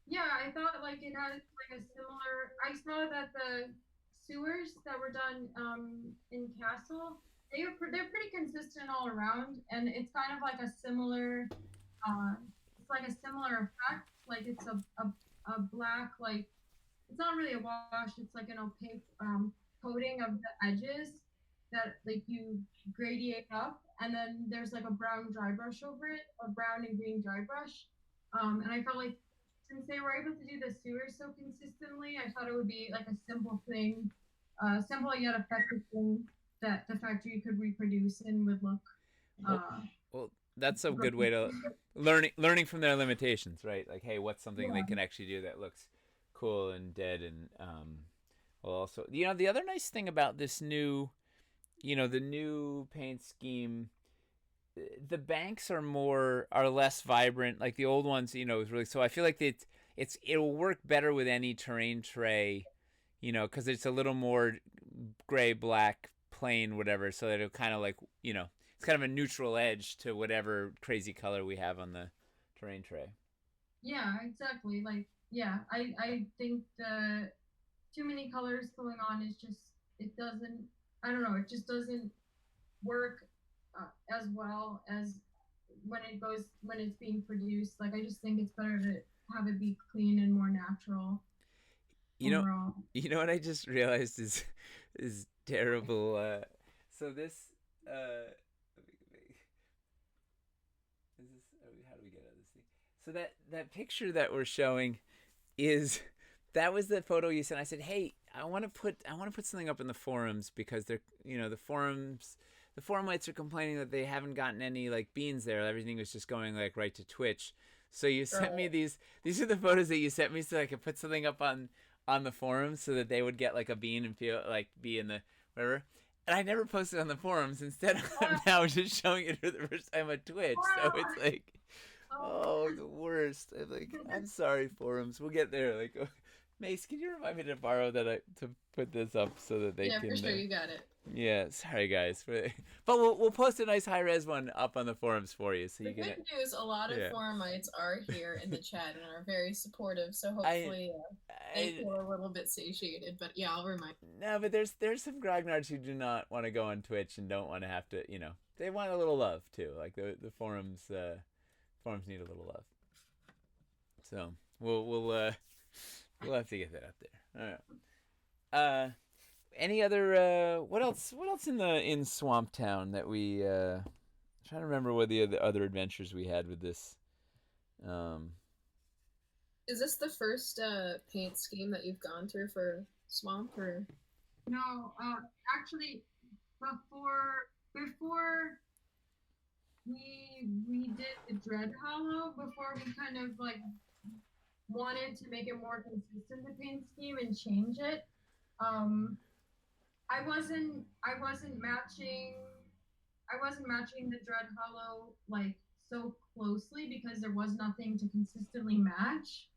Yeah, I thought like it had like a similar. I saw that the sewers that were done in Castle, they're pretty consistent all around, and it's kind of like a similar. It's like a similar effect. Like it's a black like it's not really a wash. It's like an opaque coating of the edges that like you gradiate up, and then there's like a brown dry brush over it, a brown and green dry brush. And I felt like since they were able to do the sewers so consistently, I thought it would be like a simple thing, simple yet effective thing that the factory could reproduce and would look. Well, that's a good way to learning from their limitations, right? Like, hey, what's something they can actually do that looks cool and dead, and well, also, you know, the other nice thing about this new, you know, the new paint scheme, the banks are less vibrant. Like the old ones, you know, is really, so I feel like it'll work better with any terrain tray, you know, because it's a little more gray, black, plain, whatever. So that it'll kind of like, you know, it's kind of a neutral edge to whatever crazy color we have on the terrain tray. Yeah, exactly. Like, yeah, I think the too many colors going on is just it doesn't. I don't know. It just doesn't work as well as when it's being produced. Like, I just think it's better to have it be clean and more natural. Overall. You know what I just realized is terrible. So this how do we get out of this thing? So that picture that we're showing that was the photo you sent. I said, hey, I want to put something up in the forums because they're, you know, the forumites are complaining that they haven't gotten any like beans there. Everything was just going like right to Twitch. So you sent me these are the photos that you sent me so I could put something up on the forums so that they would get like a bean and feel like be in the whatever. And I never posted on the forums. Instead, I'm now just showing it for the first time on Twitch. So it's like, oh, the worst. I'm sorry, forums. We'll get there. Like, Mace, can you remind me to borrow that to put this up so that they can? Yeah, for sure, you got it. Yeah, sorry guys, but we'll post a nice high-res one up on the forums for you, so you can. The good news: a lot of forumites are here in the chat and are very supportive. So hopefully, they feel a little bit satiated. But yeah, I'll remind. No, but there's some grognards who do not want to go on Twitch and don't want to have to, you know, they want a little love too. Like the forums need a little love. So we'll have to get that up there. All right. Any other what else in Swamp Town that we trying trying to remember what the other adventures we had with this. Is this the first paint scheme that you've gone through for Swamp, or? No, actually, before we did the Dread Hollow, before we kind of like wanted to make it more consistent, the paint scheme, and change it. I wasn't matching the Dread Hollow like so closely because there was nothing to consistently match.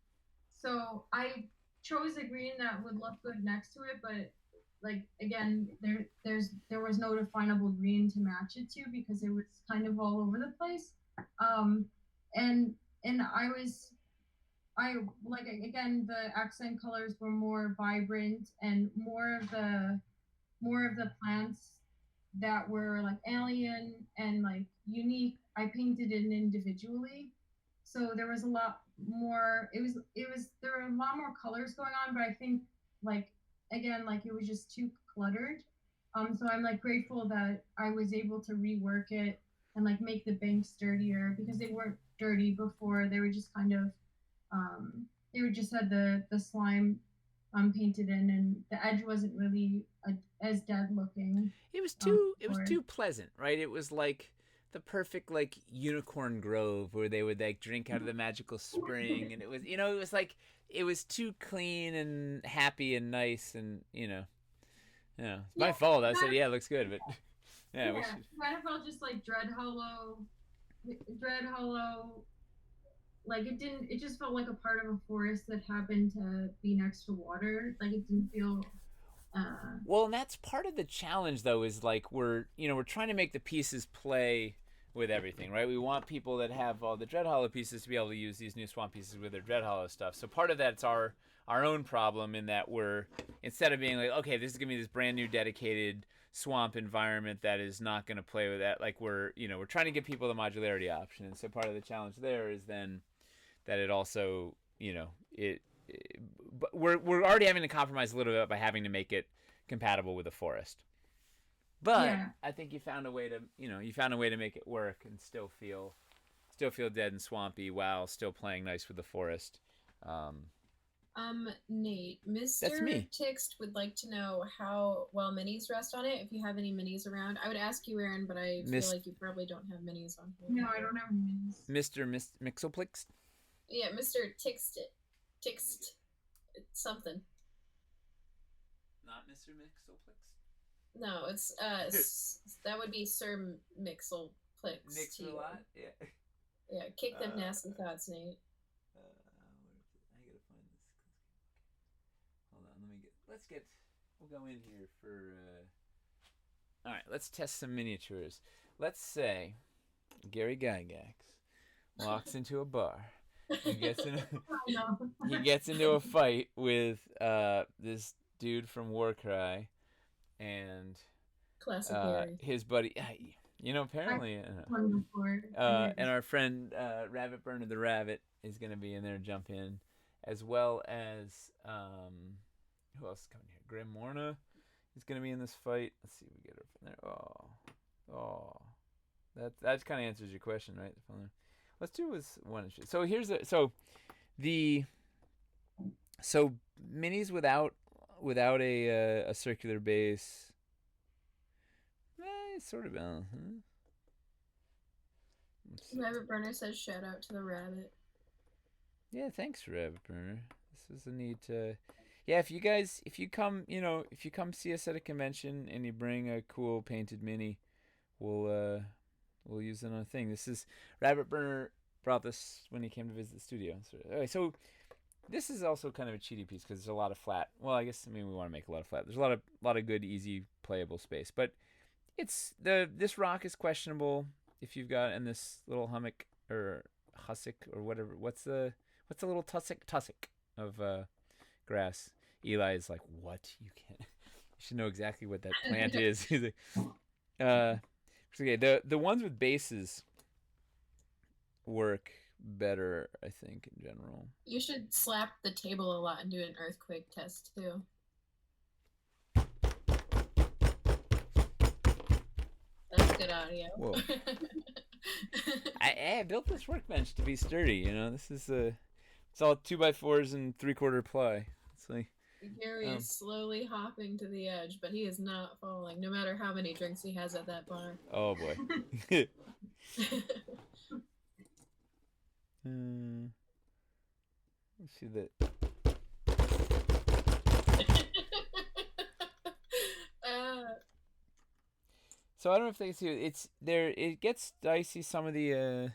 So I chose a green that would look good next to it, but like again, there was no definable green to match it to because it was kind of all over the place. And I like, again, the accent colors were more vibrant, and more of the plants that were like alien and like unique, I painted in individually. So there was a lot more, there were a lot more colors going on, but I think like, again, like it was just too cluttered. So I'm like grateful that I was able to rework it and like make the banks dirtier, because they weren't dirty before. They were just kind of they were just had the slime painted in, and the edge wasn't really as dead looking. It was too pleasant, right? It was like the perfect like unicorn grove where they would like drink out of the magical spring, and it was, you know, it was like, it was too clean and happy and nice, and it's my fault. I said, yeah, it looks good, but yeah, we should. Kind of felt just like Dread Hollow, like it just felt like a part of a forest that happened to be next to water. Like it didn't feel well, and that's part of the challenge though, is like we're trying to make the pieces play with everything, right? We want people that have all the Dread Hollow pieces to be able to use these new Swamp pieces with their Dread Hollow stuff. So part of that's our own problem, in that we're, instead of being like, okay, this is gonna be this brand new dedicated Swamp environment that is not gonna play with that, like we're trying to give people the modularity option. And so part of the challenge there is then that it also, but we're already having to compromise a little bit by having to make it compatible with a forest. But yeah. I think you found a way to make it work and still feel dead and swampy while still playing nice with the forest. Nate, Mr. Tixt would like to know how well minis rest on it, if you have any minis around. I would ask you, Aaron, but I feel like you probably don't have minis on here. No, I don't have minis. Mr. Mixelplix? Yeah, Mr. Tixt. It's something. Not Mr. Mixelplix? No, it's that would be Sir Mixelplix. Mix-a-lot? Yeah. Yeah, kick them nasty thoughts, Nate. I gotta find this. Hold on, we'll go in here for all right, let's test some miniatures. Let's say Gary Gygax walks into a bar. He gets into a fight with this dude from Warcry and classic Gary. His buddy, apparently, and our friend Rabbit Burner the Rabbit is going to be in there, jump in, as well as who else is coming here? Grim Morna is going to be in this fight. Let's see if we get her from there. Oh, that kind of answers your question, right? Let's do this one issue. So so minis without a circular base. Sort of. Rabbit Burner says shout out to the rabbit. Yeah, thanks, Rabbit Burner. This is a neat. Yeah, if you come see us at a convention and you bring a cool painted mini, we'll use it on a thing. This is Rabbit Burner brought this when he came to visit the studio. So this is also kind of a cheaty piece because there's a lot of flat. Well, we want to make a lot of flat. There's a lot of good, easy, playable space. But this rock is questionable if you've got, and this little hummock or hussock or whatever. What's the little tussock of grass? Eli is like, what? You can't. You should know exactly what that plant is. He's like, okay, the ones with bases work better, I think, in general. You should slap the table a lot and do an earthquake test too. That's good audio. Whoa. I built this workbench to be sturdy. You know, this is it's all 2x4s and 3/4 ply. It's like Gary is slowly hopping to the edge, but he is not falling, no matter how many drinks he has at that bar. oh boy. Let's see that. So I don't know if they see it. It's there. It gets dicey. Some of the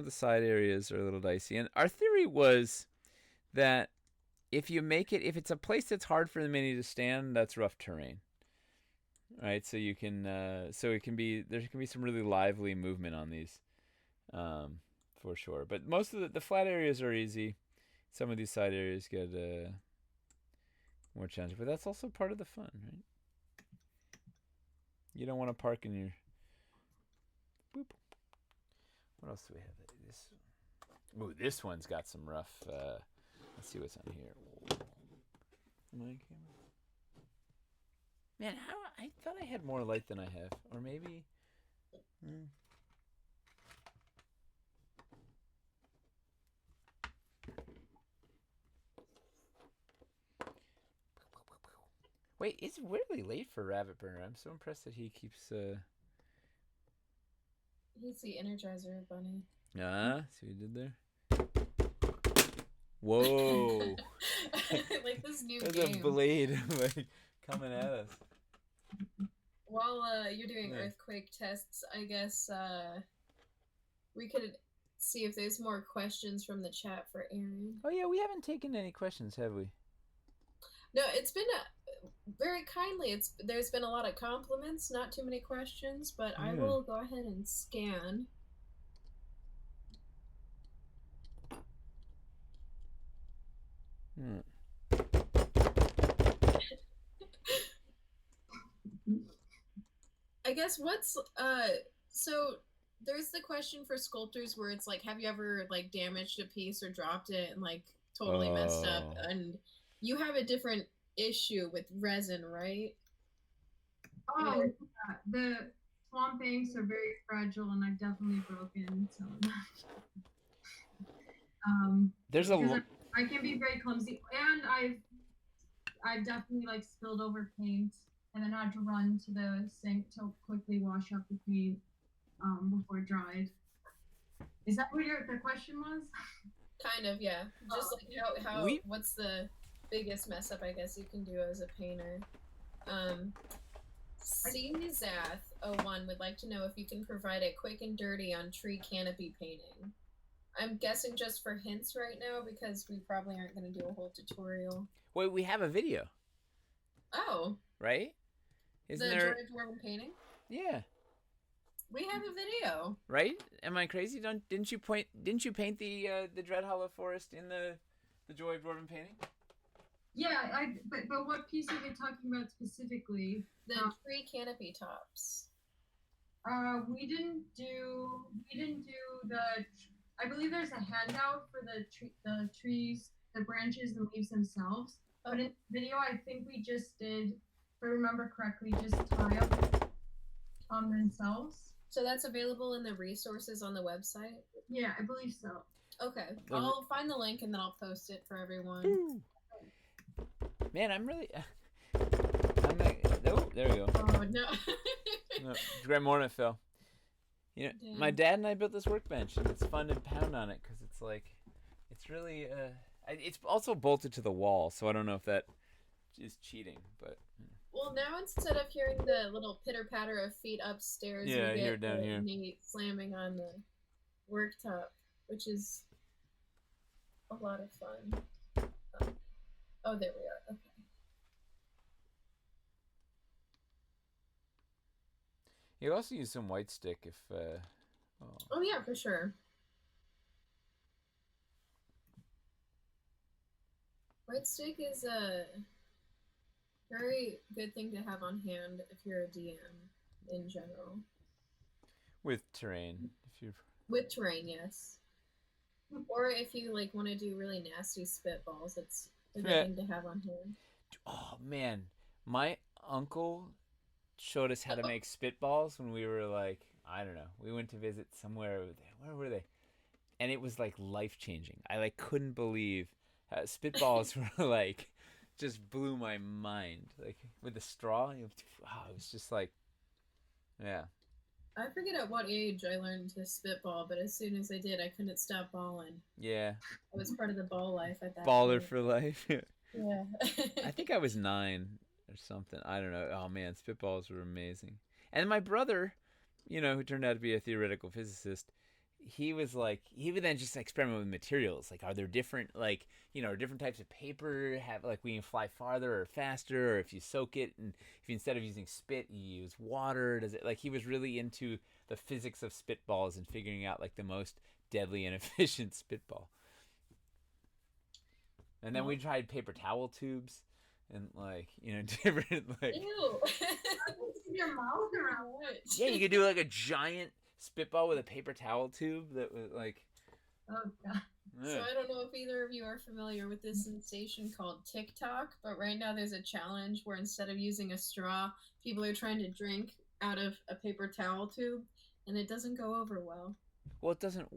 side areas are a little dicey. And our theory was that if you make it, if it's a place that's hard for the mini to stand, that's rough terrain. Right. So you can. So it can be. There can be some really lively movement on these, for sure. But most of the flat areas are easy. Some of these side areas get more challenging, but that's also part of the fun, right? You don't want to park in your. Boop. What else do we have? This one's got some rough. Let's see what's on here. Man, how I thought I had more light than I have, or maybe. Wait, it's really late for Rabbit Burner. I'm so impressed that he keeps. He's the Energizer Bunny. See what he did there? Whoa! Like this new There's game. a blade like coming at us. While you're doing earthquake tests, I guess we could see if there's more questions from the chat for Aaron. Oh yeah, we haven't taken any questions, have we? No, it's been very kindly. There's been a lot of compliments, not too many questions, but I will go ahead and scan. I guess so there's the question for sculptors where it's like, have you ever like damaged a piece or dropped it and like totally messed up? And you have a different issue with resin, right? Oh, yeah. The swamp banks are very fragile, and I've definitely broken some of them. There's I can be very clumsy, and I've definitely like spilled over paint, and then had to run to the sink to quickly wash up the paint before it dried. Is that what the question was? Kind of, yeah. Just like how what's the biggest mess up I guess you can do as a painter. CZath01 would like to know if you can provide a quick and dirty on tree canopy painting. I'm guessing just for hints right now because we probably aren't going to do a whole tutorial. Wait, we have a video. Oh. Right? Isn't there Dwarven painting? Yeah. We have a video. Right? Am I crazy? Didn't you paint the Dread Hollow Forest in the Joy of Dwarven painting? Yeah, but what piece are they talking about specifically? The tree canopy tops. We didn't do the. I believe there's a handout for the trees, the branches, and leaves themselves. But in the video, I think we just did, if I remember correctly, just tile on themselves. So that's available in the resources on the website? Yeah, I believe so. Okay, I'll find the link and then I'll post it for everyone. Ooh. Man, I'm like, oh, there we go. Oh, no. No, great morning, Phil. You know, my dad and I built this workbench, and it's fun to pound on it because it's like, it's really, it's also bolted to the wall, so I don't know if that is cheating, but. Well, now instead of hearing the little pitter patter of feet upstairs, yeah, we get down here. Me slamming on the worktop, which is a lot of fun. Oh, there we are. Okay. You also use some white stick if. Oh yeah, for sure. White stick is a very good thing to have on hand if you're a DM in general. With terrain, With terrain, yes. Or if you like want to do really nasty spitballs, it's a good thing to have on hand. Oh man, my uncle showed us how to make spitballs when we were like, I don't know. We went to visit somewhere. Where were they? And it was like life changing. I like couldn't believe spitballs were like just blew my mind. Like with the straw, it was just like, yeah. I forget at what age I learned to spitball, but as soon as I did, I couldn't stop balling. Yeah. I was part of the ball life at that Baller point. for life. Yeah. I think I was 9 or something. I don't know. Oh man, spitballs were amazing. And my brother, who turned out to be a theoretical physicist, he was like, he would then just experiment with materials. Like, are there different, different types of paper have like we can fly farther or faster, or if you soak it, and if you, instead of using spit, you use water, does it like he was really into the physics of spitballs and figuring out like the most deadly and efficient spitball. And then we tried paper towel tubes and different like. Ew. Your mouth around it. Yeah, you could do like a giant spitball with a paper towel tube that was like. Oh god. Yeah. So I don't know if either of you are familiar with this sensation called TikTok, but right now there's a challenge where instead of using a straw, people are trying to drink out of a paper towel tube, and it doesn't go over well. Well, it doesn't.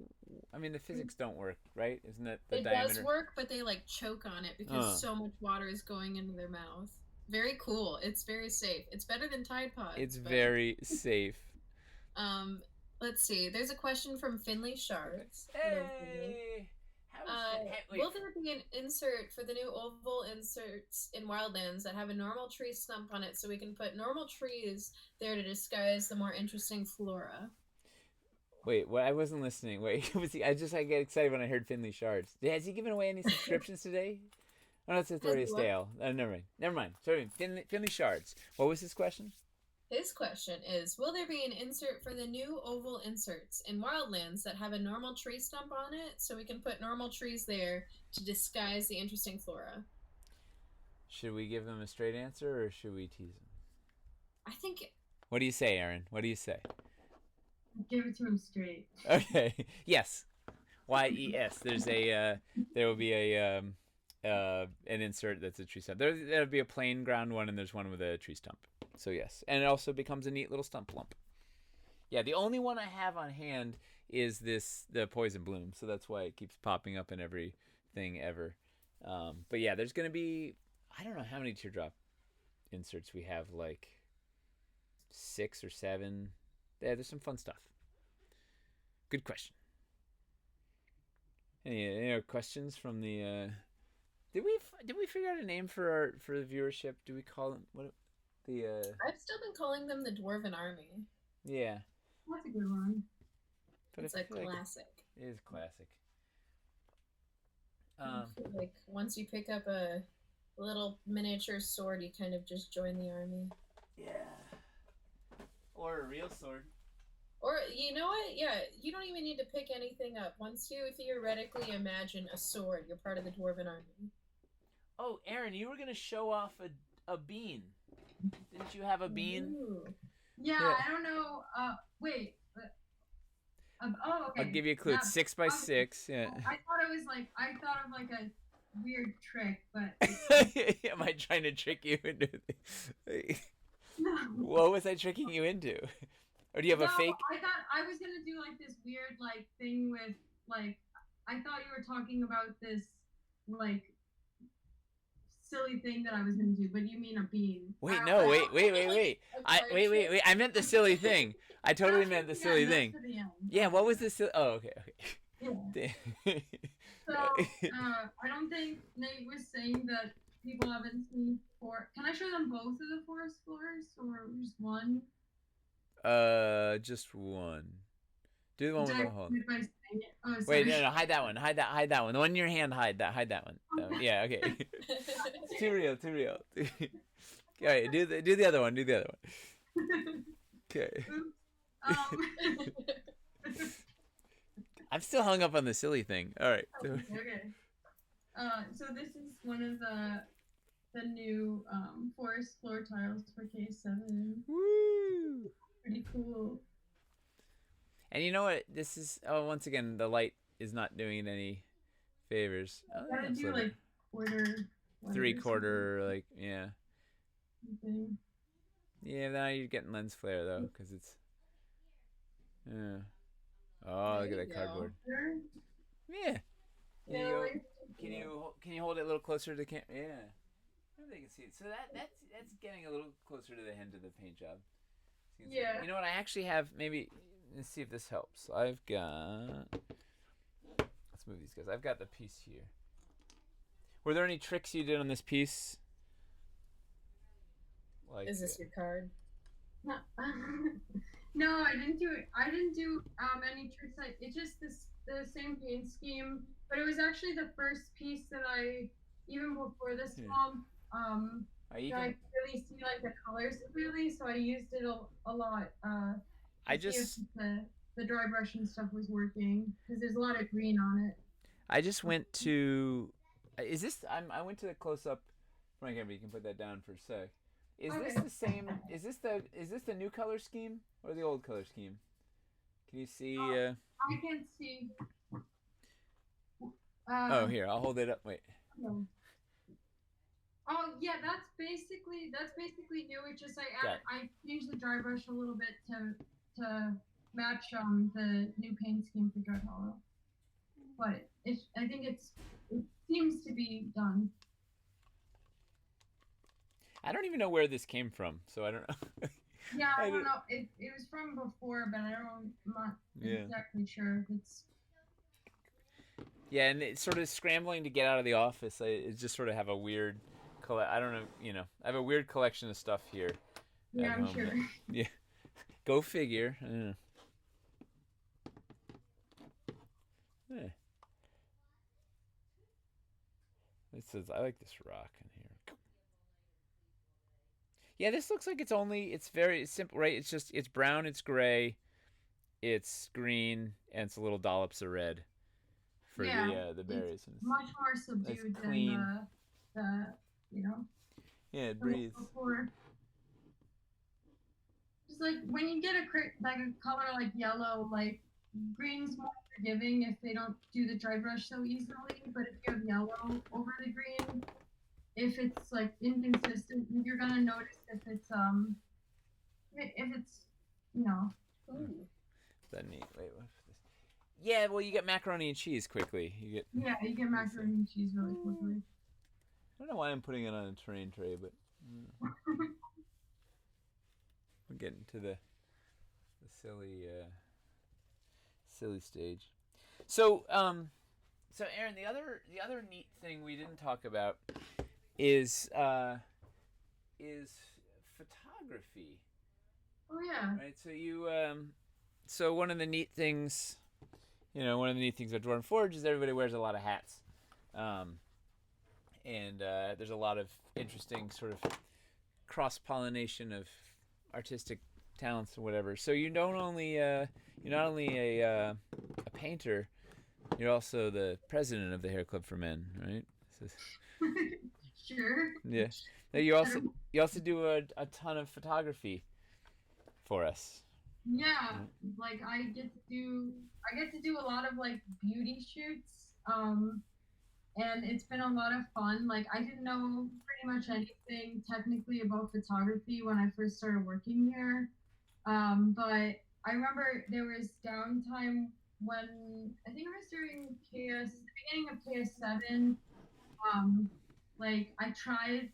I mean, the physics don't work, right? Isn't it the diameter? It does work, but they like choke on it because so much water is going into their mouth. Very cool. It's very safe. It's better than Tide Pods. It's very safe. Let's see. There's a question from Finley Shards. Hey! Will there be an insert for the new oval inserts in Wildlands that have a normal tree stump on it so we can put normal trees there to disguise the more interesting flora? Wait, what? I wasn't listening. Wait, was he? I get excited when I heard Finley Shards. Has he given away any subscriptions today? Oh, no, it's already stale. Never mind. Sorry, Finley Shards. What was his question? His question is, will there be an insert for the new oval inserts in Wildlands that have a normal tree stump on it so we can put normal trees there to disguise the interesting flora? Should we give them a straight answer or should we tease them? I think... What do you say, Aaron? What do you say? Give it to him straight. Okay. Yes. YES. There's there will be an insert that's a tree stump. There'll be a plain ground one and there's one with a tree stump. So yes. And it also becomes a neat little stump lump. Yeah, the only one I have on hand is the poison bloom, so that's why it keeps popping up in everything ever. But yeah, there's gonna be, I don't know how many teardrop inserts we have, like 6 or 7. Yeah, there's some fun stuff. Good question. Any questions from the? Did we figure out a name for the viewership? Do we call them what? I've still been calling them the Dwarven Army. Yeah. That's a good one. But it's a classic. It is classic. Like once you pick up a little miniature sword, you kind of just join the army. Yeah. Or a real sword. Or, you know what? Yeah, you don't even need to pick anything up. Once you theoretically imagine a sword, you're part of the Dwarven Army. Oh, Aaron, you were going to show off a bean. Didn't you have a bean? Ooh. Yeah, I don't know. Wait. Okay. I'll give you a clue. It's 6 by 6. Yeah. I thought of like a weird trick, but... Am I trying to trick you into... No. What was I tricking you into? Or do you have a fake? I thought I was gonna do like this weird like thing with like I thought you were talking about this like silly thing that I was gonna do, but you mean a bean. Wait, no, wait. Wait. I meant the silly thing. I totally meant the silly thing. Yeah, what was the silly? Oh, okay. Yeah. So I don't think Nate was saying that people haven't seen Can I show them both of the forest floors or just one? Just one. Do the one with the hole. Oh, wait, no, hide that one. Hide that one. The one in your hand, hide that one. Yeah, okay. It's too real. All right, do the other one. Okay. I'm still hung up on the silly thing. All right. Okay. So this is one of the new forest floor tiles for K7. Woo! Pretty cool. And you know what? This is once again the light is not doing it any favors. Gotta do like quarter. 3/4, like yeah. Okay. Yeah, now you're getting lens flare though, because it's. Yeah. Oh, There look at you that go. cardboard. Sure. Yeah. Can Yeah, you go? like, Can you hold it a little closer to the camera? Yeah. Maybe they can see it. So that's getting a little closer to the end of the paint job. So yeah. you know what? I actually have maybe. Let's see if this helps. I've got. Let's move these guys. I've got the piece here. Were there any tricks you did on this piece? Like. Is this your card? No, no, I didn't do it. I didn't do any tricks. It's just the same paint scheme, but it was actually the first piece that I even before this Yeah. swamp that I could really see like the colors clearly. So I used it a lot I to see if just. the dry brush and stuff was working because there's a lot of green on it. I just went to. Is this? I went to the close up. Frank, you can put that down for a sec. Is Okay. this the same? Is this the new color scheme or the old color scheme? Can you see? I can't see. Oh, here, I'll hold it up. Wait. No. Oh yeah, that's basically new. It's just I changed the dry brush a little bit to match the new paint scheme for Dread Hollow. But I think it seems to be done. I don't even know where this came from, so I don't know. Yeah, I don't know. It was from before, but I'm not exactly sure if it's. Yeah, and it's sort of scrambling to get out of the office. I just sort of have a weird, I don't know, I have a weird collection of stuff here. Yeah, I'm sure. Yeah, go figure. Yeah. This says I like this rock in here. Yeah, this looks like it's very simple, right? It's brown, it's gray, it's green, and it's a little dollops of red for the berries. It's much more subdued than the Yeah, it breathes. Before. Just like when you get a color like yellow, like green's more forgiving if they don't do the dry brush so easily. But if you have yellow over the green, if it's like inconsistent, you're gonna notice if it's Is that neat? Wait, what's this? Yeah, well, you get macaroni and cheese quickly. You get macaroni and cheese really quickly. I don't know why I'm putting it on a terrain tray, but we're getting to the silly stage. So Aaron, the other neat thing we didn't talk about is photography. Oh yeah. Right. So so one of the neat things, about Dwarven Forge is everybody wears a lot of hats, and there's a lot of interesting sort of cross-pollination of artistic talents or whatever. So you're not only a painter, you're also the president of the Hair Club for Men, right? Sure. Yeah. Now you also do a ton of photography for us. Yeah, like I get to do a lot of like beauty shoots, and it's been a lot of fun. Like I didn't know pretty much anything technically about photography when I first started working here, but I remember there was downtime when I think it was during the beginning of KS7. Like I tried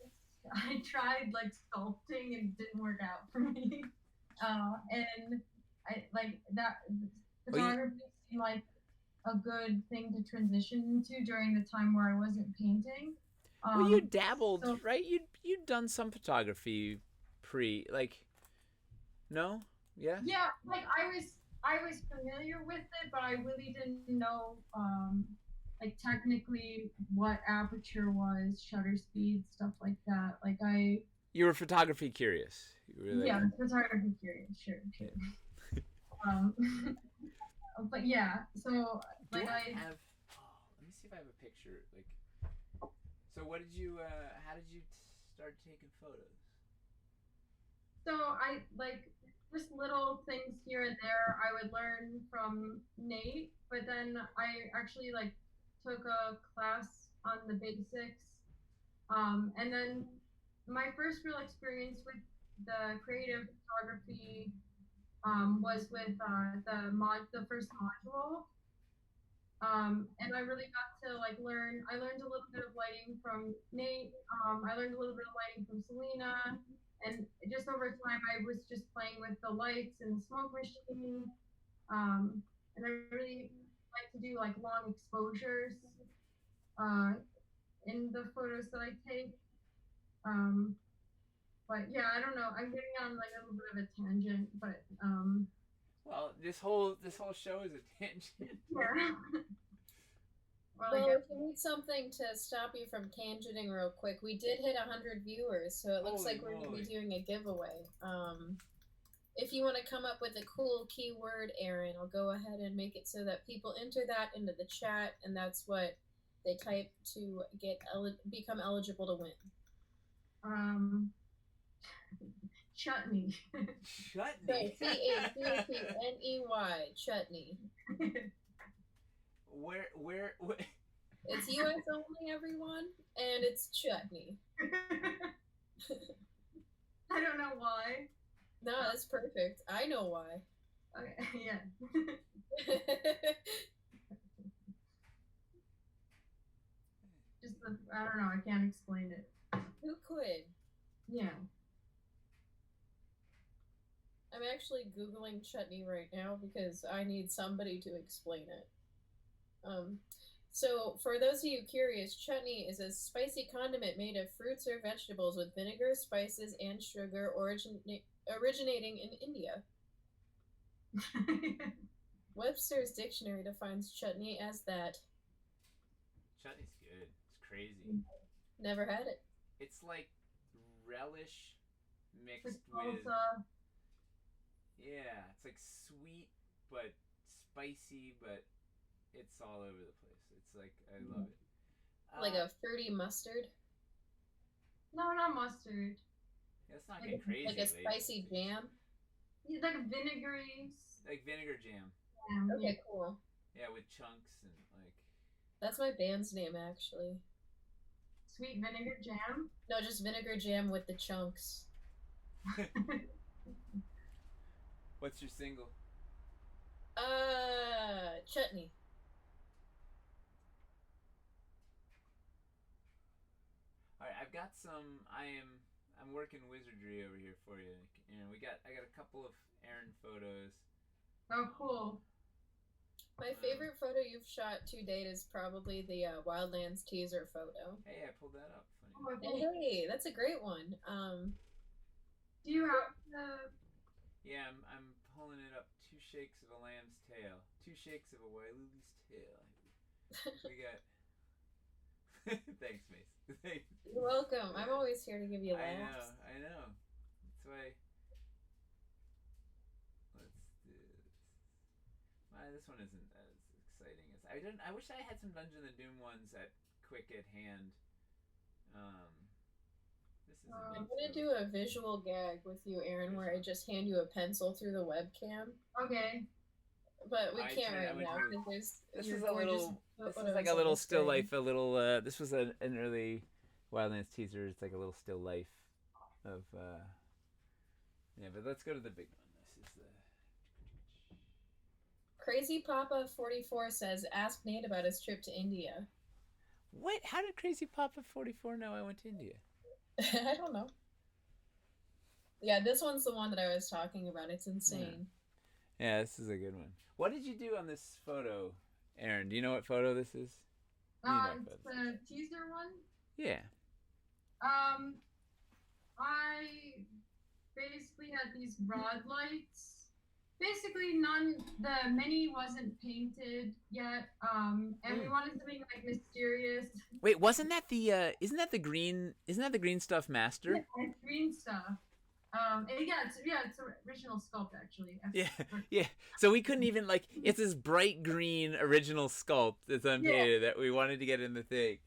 like sculpting and it didn't work out for me. And I like that photography seemed like a good thing to transition into during the time where I wasn't painting. Well, you dabbled, right? You'd done some photography no? Yeah? Yeah, like I was familiar with it, but I really didn't know like technically what aperture was, shutter speed, stuff like that. Like you were photography curious. Yeah, photography curious, sure. But yeah, so like let me see if I have a picture. So what did you? How did you start taking photos? So I like just little things here and there. I would learn from Nate, but then I actually like took a class on the basics, and then my first real experience with the creative photography was with the first module. And I really got to like learn. I learned a little bit of lighting from Nate. I learned a little bit of lighting from Selena, and just over time, I was just playing with the lights and the smoke machine. And I really like to do like long exposures uh, in the photos that I take. Um, but yeah, I don't know. I'm getting on like a little bit of a tangent, but well, this whole show is a tangent. yeah. Well, if you need something to stop you from tangenting real quick, we did hit 100 viewers, so it looks like we're going to be doing a giveaway. If you want to come up with a cool keyword, Aaron, I'll go ahead and make it so that people enter that into the chat, and that's what they type to become eligible to win. Chutney. Chutney. So CHUTNEY. Chutney. Where? It's US only, everyone, and it's chutney. I don't know why. No, that's perfect. I know why. Okay, yeah. I don't know. I can't explain it. Who could? Yeah. I'm actually Googling chutney right now because I need somebody to explain it. So for those of you curious, chutney is a spicy condiment made of fruits or vegetables with vinegar, spices, and sugar originating in India. Webster's dictionary defines chutney as that. Chutney's good. It's crazy. Never had it. It's like relish mixed with... Yeah, it's like sweet but spicy, but it's all over the place. It's like, I love it. Like a fruity mustard? No, not mustard. Let's not get crazy. Like a spicy jam? Yeah, like vinegary. Like vinegar jam. Okay, cool. Yeah, with chunks and like... That's my band's name, actually. Sweet vinegar jam? No, just vinegar jam with the chunks. What's your single? Chutney. All right, I've got some. I'm working wizardry over here for you. You know, I got a couple of Aaron photos. Oh, cool. My favorite photo you've shot to date is probably the Wildlands teaser photo. Hey, I pulled that up. Funny. Oh, hey, that's a great one. Do you have the? Yeah, I'm pulling it up. 2 shakes of a lamb's tail. 2 shakes of a Wailuli's tail. We got... Thanks, Mace. You're welcome. I'm always here to give you laughs. I know. That's why... Let's do this. This one isn't as exciting as... I wish I had some Dungeon of Doom ones quick at hand. I'm going to do a visual gag with you, Aaron, where I just hand you a pencil through the webcam. Okay. But we can't right now because this is a little... This is like a little still life, a little... this was an early Wildlands teaser. It's like a little still life of... Yeah, but let's go to the big one. This is the... Crazy Papa 44 says, ask Nate about his trip to India. What? How did Crazy Papa 44 know I went to India? I don't know. Yeah, this one's the one that I was talking about. It's insane. Yeah, this is a good one. What did you do on this photo, Aaron? Do you know what photo this is? It's the teaser one? Yeah. I basically had these rod lights. Basically, the mini wasn't painted yet, and we wanted something like mysterious. Wait, wasn't that the, isn't that the green stuff master? Yeah, it's green stuff. It's original sculpt, actually. Yeah. So we couldn't even, like, it's this bright green original sculpt that's unpainted that we wanted to get in the thing.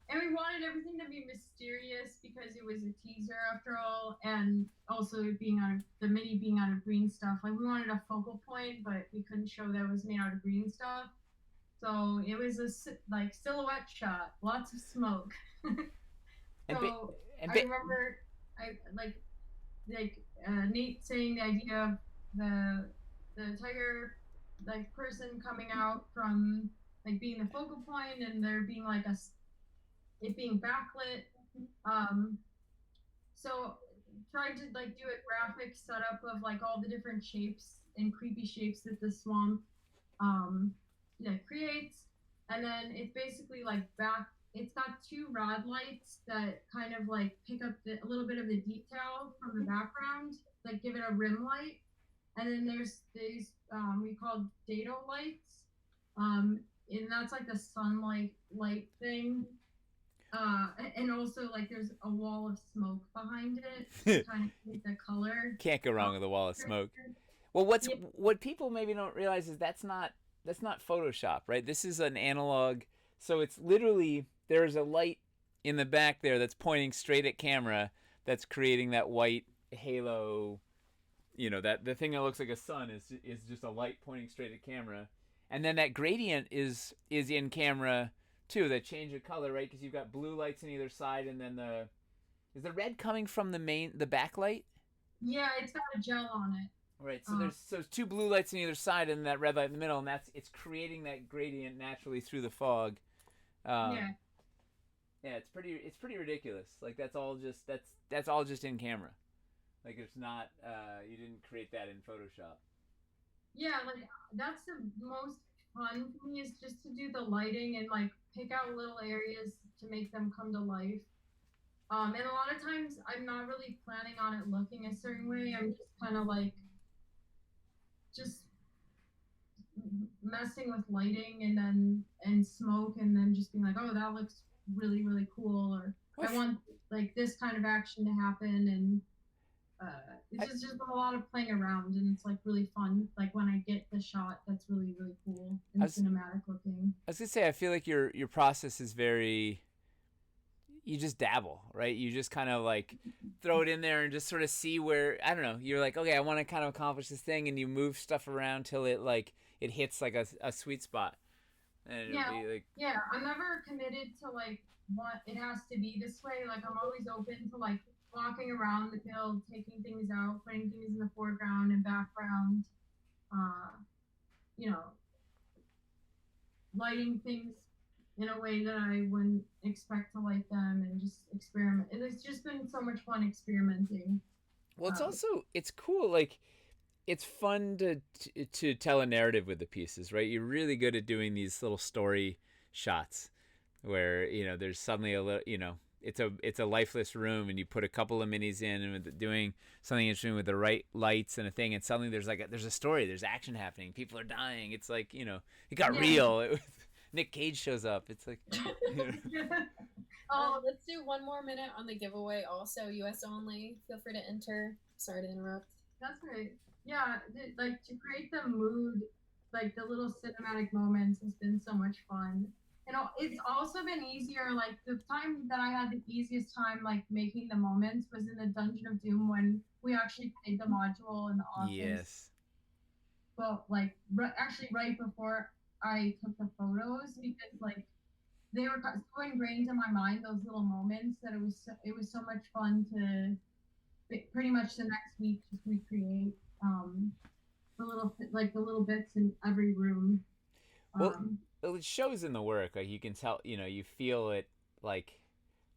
And we wanted everything to be mysterious because it was a teaser after all, and also the mini being out of green stuff. Like, we wanted a focal point, but we couldn't show that it was made out of green stuff. So it was a silhouette shot, lots of smoke. I remember Nate saying the idea of the tiger like person coming out from like being the focal point, and there being like it being backlit. So tried to like do a graphic setup of like all the different shapes and creepy shapes that the swamp creates, and then it's basically like it's got two rod lights that kind of like pick up a little bit of the detail from the background, like give it a rim light. And then there's these we call dado lights, and that's like the sunlight light thing. And also like there's a wall of smoke behind it to kind of create the color. Can't go wrong with a wall of smoke. Well, what people maybe don't realize is that's not Photoshop, right? This is an analog, so it's literally there's a light in the back there that's pointing straight at camera that's creating that white halo. You know, that the thing that looks like a sun is just a light pointing straight at camera, and then that gradient is in camera too. That change of color, right? Because you've got blue lights on either side, and then is the red coming from the backlight? Yeah, it's got a gel on it. Right. So there's two blue lights on either side, and that red light in the middle, and it's creating that gradient naturally through the fog. Yeah. Yeah, it's pretty ridiculous. Like that's all just in camera. Like it's not you didn't create that in Photoshop. Yeah, like that's the most fun for me is just to do the lighting and like pick out little areas to make them come to life. And a lot of times I'm not really planning on it looking a certain way. I'm just kind of like just messing with lighting and smoke, and then just being like, oh, that looks really, really cool, or I want like this kind of action to happen, and it's just a lot of playing around, and it's like really fun. Like when I get the shot that's really, really cool and cinematic looking. I was gonna say, I feel like your process is very. You just dabble, right? You just kind of like throw it in there and just sort of see where, I don't know. You're like, okay, I want to kind of accomplish this thing, and you move stuff around till it hits like a sweet spot. And yeah, I'm never committed to like what it has to be this way. Like I'm always open to like walking around the guild, taking things out, putting things in the foreground and background, you know, lighting things in a way that I wouldn't expect to light them, and just experiment. And it's just been so much fun experimenting. Well, it's cool. Like, it's fun to tell a narrative with the pieces, right? You're really good at doing these little story shots where, you know, there's suddenly a little, you know, it's a lifeless room, and you put a couple of minis in and doing something interesting with the right lights and a thing, and suddenly there's a story, there's action happening, people are dying. It's like, you know, it got real. It was, Nick Cage shows up. It's like, you know. Let's do one more minute on the giveaway. Also, US only. Feel free to enter. Sorry to interrupt. That's right. Yeah, like to create the mood, like the little cinematic moments has been so much fun. And it's also been easier. Like the time that I had the easiest time like making the moments was in the Dungeon of Doom, when we actually played the module in the office. Yes. Well, like actually right before I took the photos, because like they were so ingrained in my mind, those little moments, that it was so much fun to pretty much the next week just recreate the little bits in every room. Well, it shows in the work. Like you can tell, you know, you feel it. Like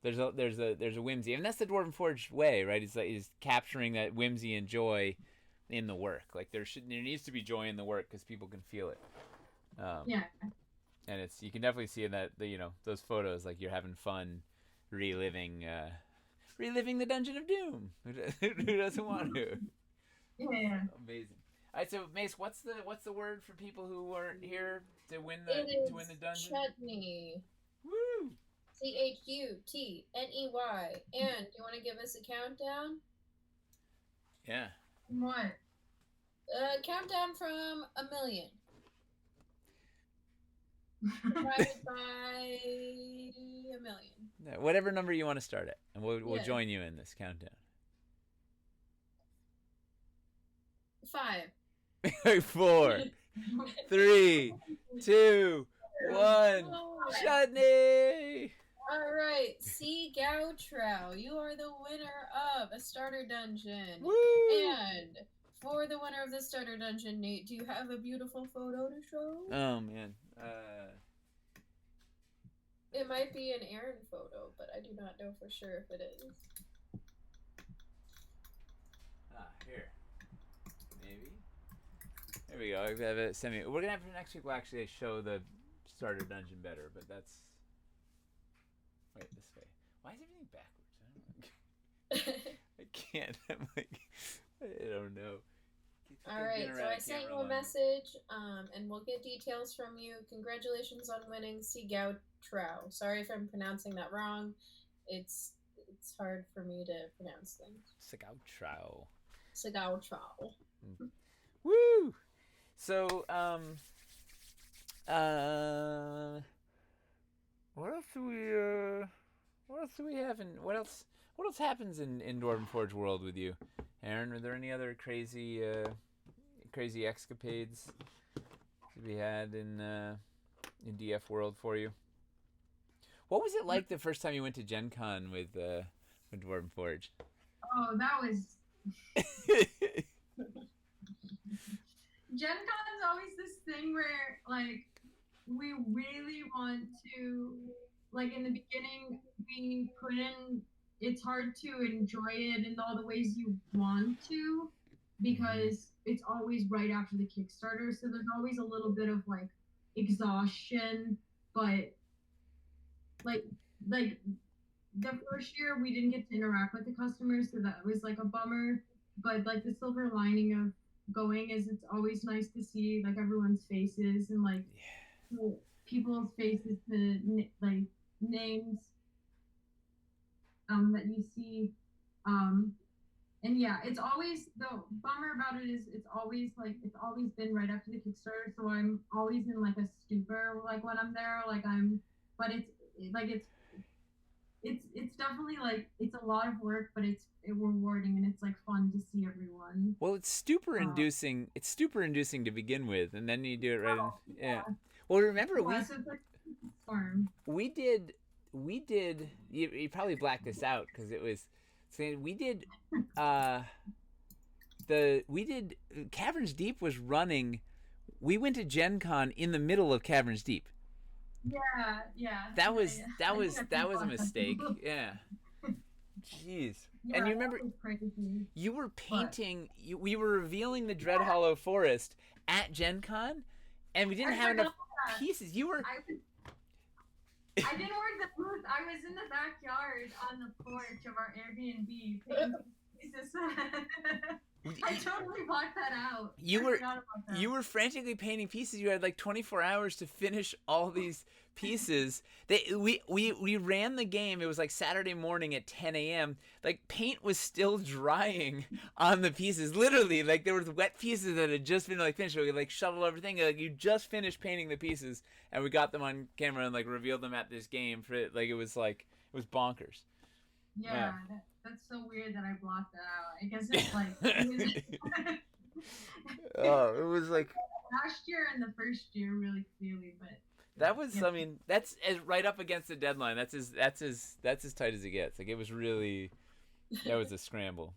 there's a whimsy, and that's the Dwarven Forge way, right? Is capturing that whimsy and joy in the work. Like there needs to be joy in the work because people can feel it. Yeah. And you can definitely see in that you know, those photos, like you're having fun reliving the Dungeon of Doom. Who doesn't want to? Yeah. Amazing. All right, so Mace, what's the word for people who weren't here to win the dungeon? Chutney. Woo! CHUTNEY. And do you want to give us a countdown? Yeah. What? Countdown from 1,000,000. Divided by 1,000,000. Yeah, whatever number you want to start at, and we'll join you in this countdown. 5. 4, 3, 2, 1. Chutney! All right, C. Gautrow, you are the winner of a starter dungeon. Woo! And for the winner of the starter dungeon, Nate, do you have a beautiful photo to show? Oh man. It might be an Aaron photo, but I do not know for sure if it is. Here. Maybe. There we go. I have it send me. We're gonna have for next week. We'll actually show the starter dungeon better, but that's. Wait, this way. Why is everything backwards? I can't. I'm like, I don't know. All right, so I sent you a message, and we'll get details from you. Congratulations on winning Sigao Trow. Sorry if I'm pronouncing that wrong. It's hard for me to pronounce things. Sigao Trow. Sigao Trow. Woo! So, what else do we have what else happens in Dwarven Forge world with you? Aaron, are there any other crazy escapades to be had in DF world for you? What was it like the first time you went to Gen Con with Dwarven Forge? Oh, that was... Gen Con is always this thing where, like, we really want to, like, in the beginning, we couldn't, it's hard to enjoy it in all the ways you want to, because it's always right after the Kickstarter, so there's always a little bit of, like, exhaustion, but, like the first year we didn't get to interact with the customers, so that was, like, a bummer, but, like, the silver lining of going is it's always nice to see, like, everyone's faces and, like, people's faces to, like, names that you see, and yeah, it's always, the bummer about it is it's always been right after the Kickstarter, so I'm always in, like, a stupor, like, when I'm there, like, but it's definitely, like, it's a lot of work, but it's rewarding, and it's, like, fun to see everyone. Well, it's stupor inducing. It's stupor inducing to begin with, and then you do it right. Yeah. Well, remember we did. You probably blacked this out because it was. We did. Caverns Deep was running. We went to Gen Con in the middle of Caverns Deep. Yeah. That was a mistake. Yeah. Jeez. Yeah, and you remember you were painting. We were revealing the Dread Hollow Forest at Gen Con, and we didn't have enough pieces. You were. I didn't work the booth. I was in the backyard on the porch of our Airbnb painting pieces. I totally blocked that out. You were frantically painting pieces. You had like 24 hours to finish all these pieces. We ran the game. It was like Saturday morning at 10 a.m. Like paint was still drying on the pieces. Literally, like there was wet pieces that had just been like finished. We like shovel everything. Like you just finished painting the pieces, and we got them on camera and like revealed them at this game. For it, like it was bonkers. Yeah. That's so weird that I blocked that out. I guess it's like... Oh, it was like... Last year and the first year really clearly, but... That was, yeah. I mean, that's right up against the deadline. That's as tight as it gets. Like, it was really... That was a scramble.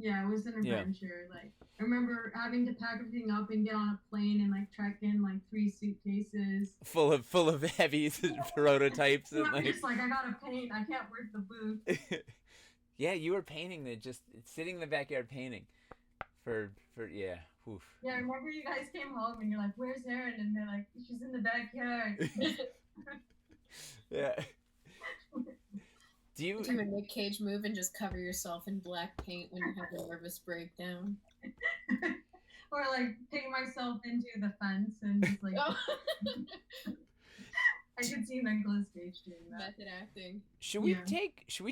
Yeah, it was an adventure. Yeah. Like, I remember having to pack everything up and get on a plane and like trek in like 3 suitcases full of heavy prototypes. And I'm just like, I gotta paint. I can't work the booth. Yeah, you were painting sitting in the backyard painting for yeah. Oof. Yeah, I remember you guys came home and you're like, "Where's Erin?" And they're like, "She's in the backyard." Yeah. Do you do a Nick Cage move and just cover yourself in black paint when you have a nervous breakdown? Or like paint myself into the fence and just like I could see Nicolas Cage doing that. Method acting. Should we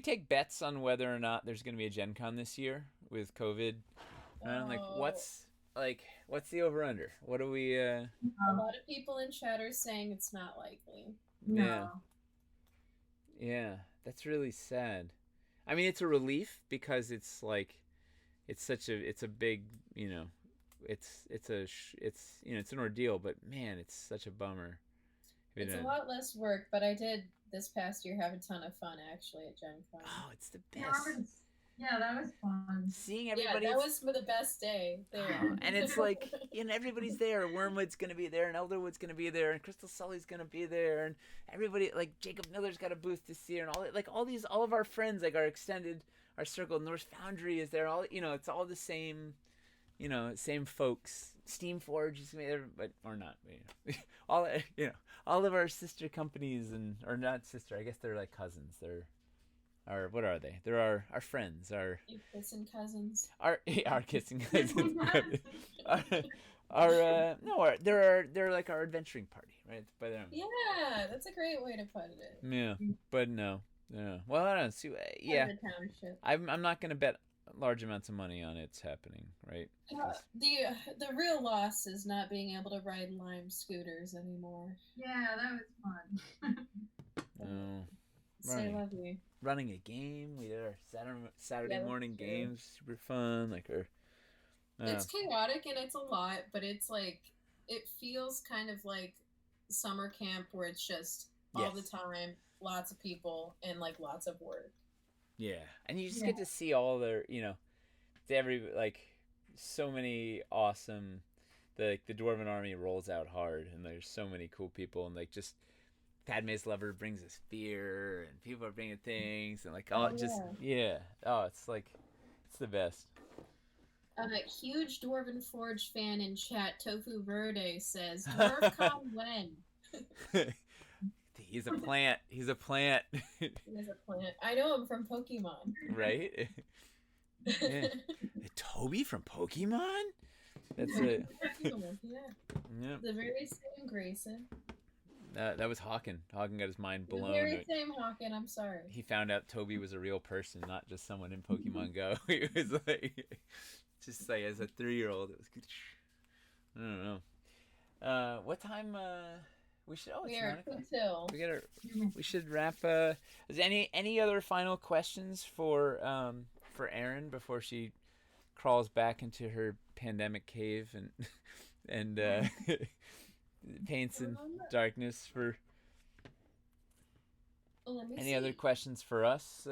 take bets on whether or not there's going to be a Gen Con this year with COVID? Like what's the over under? What do we A lot of people in chat are saying it's not likely. No. Yeah. That's really sad. I mean, it's a relief because it's like, it's a big, it's an ordeal, but man, it's such a bummer. It's a lot less work, but I did this past year have a ton of fun actually at Gen Con. Oh, it's the best. Yeah, that was fun. seeing Yeah, everybody. that was for the best day there. And it's like, everybody's there. Wormwood's gonna be there, and Elderwood's gonna be there, and Crystal Sully's gonna be there, and everybody, like Jacob Miller's got a booth this year, and all of our friends, like our circle. Norse Foundry is there. All it's all the same, same folks. Steamforge is gonna be there, but or not. All all of our sister companies or not sister. I guess they're like cousins. They're what are they? They're our friends. Our kissing cousins. Our kissing cousins. They're like our adventuring party, right? By them. Yeah, that's a great way to put it. Yeah, but no. Yeah. Well, I don't know. See, yeah. I'm not gonna bet large amounts of money on it's happening, right? The real loss is not being able to ride Lime scooters anymore. Yeah, that was fun. Running a game. We did our Saturday morning games. Super fun. It's chaotic and it's a lot, but it's like it feels kind of like summer camp where it's just all the time, lots of people and like lots of work. Yeah, and you just get to see all their, so many awesome. The Dwarven army rolls out hard, and there's so many cool people, and like just Padme's lover brings us beer, and people are bringing things, and like it's like it's the best. A huge Dwarven Forge fan in chat, Tofu Verde, says, "DwarfCon when?" He's a plant. He's a plant. He is a plant. I know him from Pokemon. Right? Yeah. Toby from Pokemon? That's it. Yeah. The very same Grayson. That was Hawken. Hawken got his mind blown. The very same Hawken, I'm sorry. He found out Toby was a real person, not just someone in Pokemon Go. He was like, just like as a 3-year-old, it was good. I don't know. What time, we should. Oh, we should wrap. Is any other final questions for Erin before she crawls back into her pandemic cave and paints in darkness for? Any other questions for us?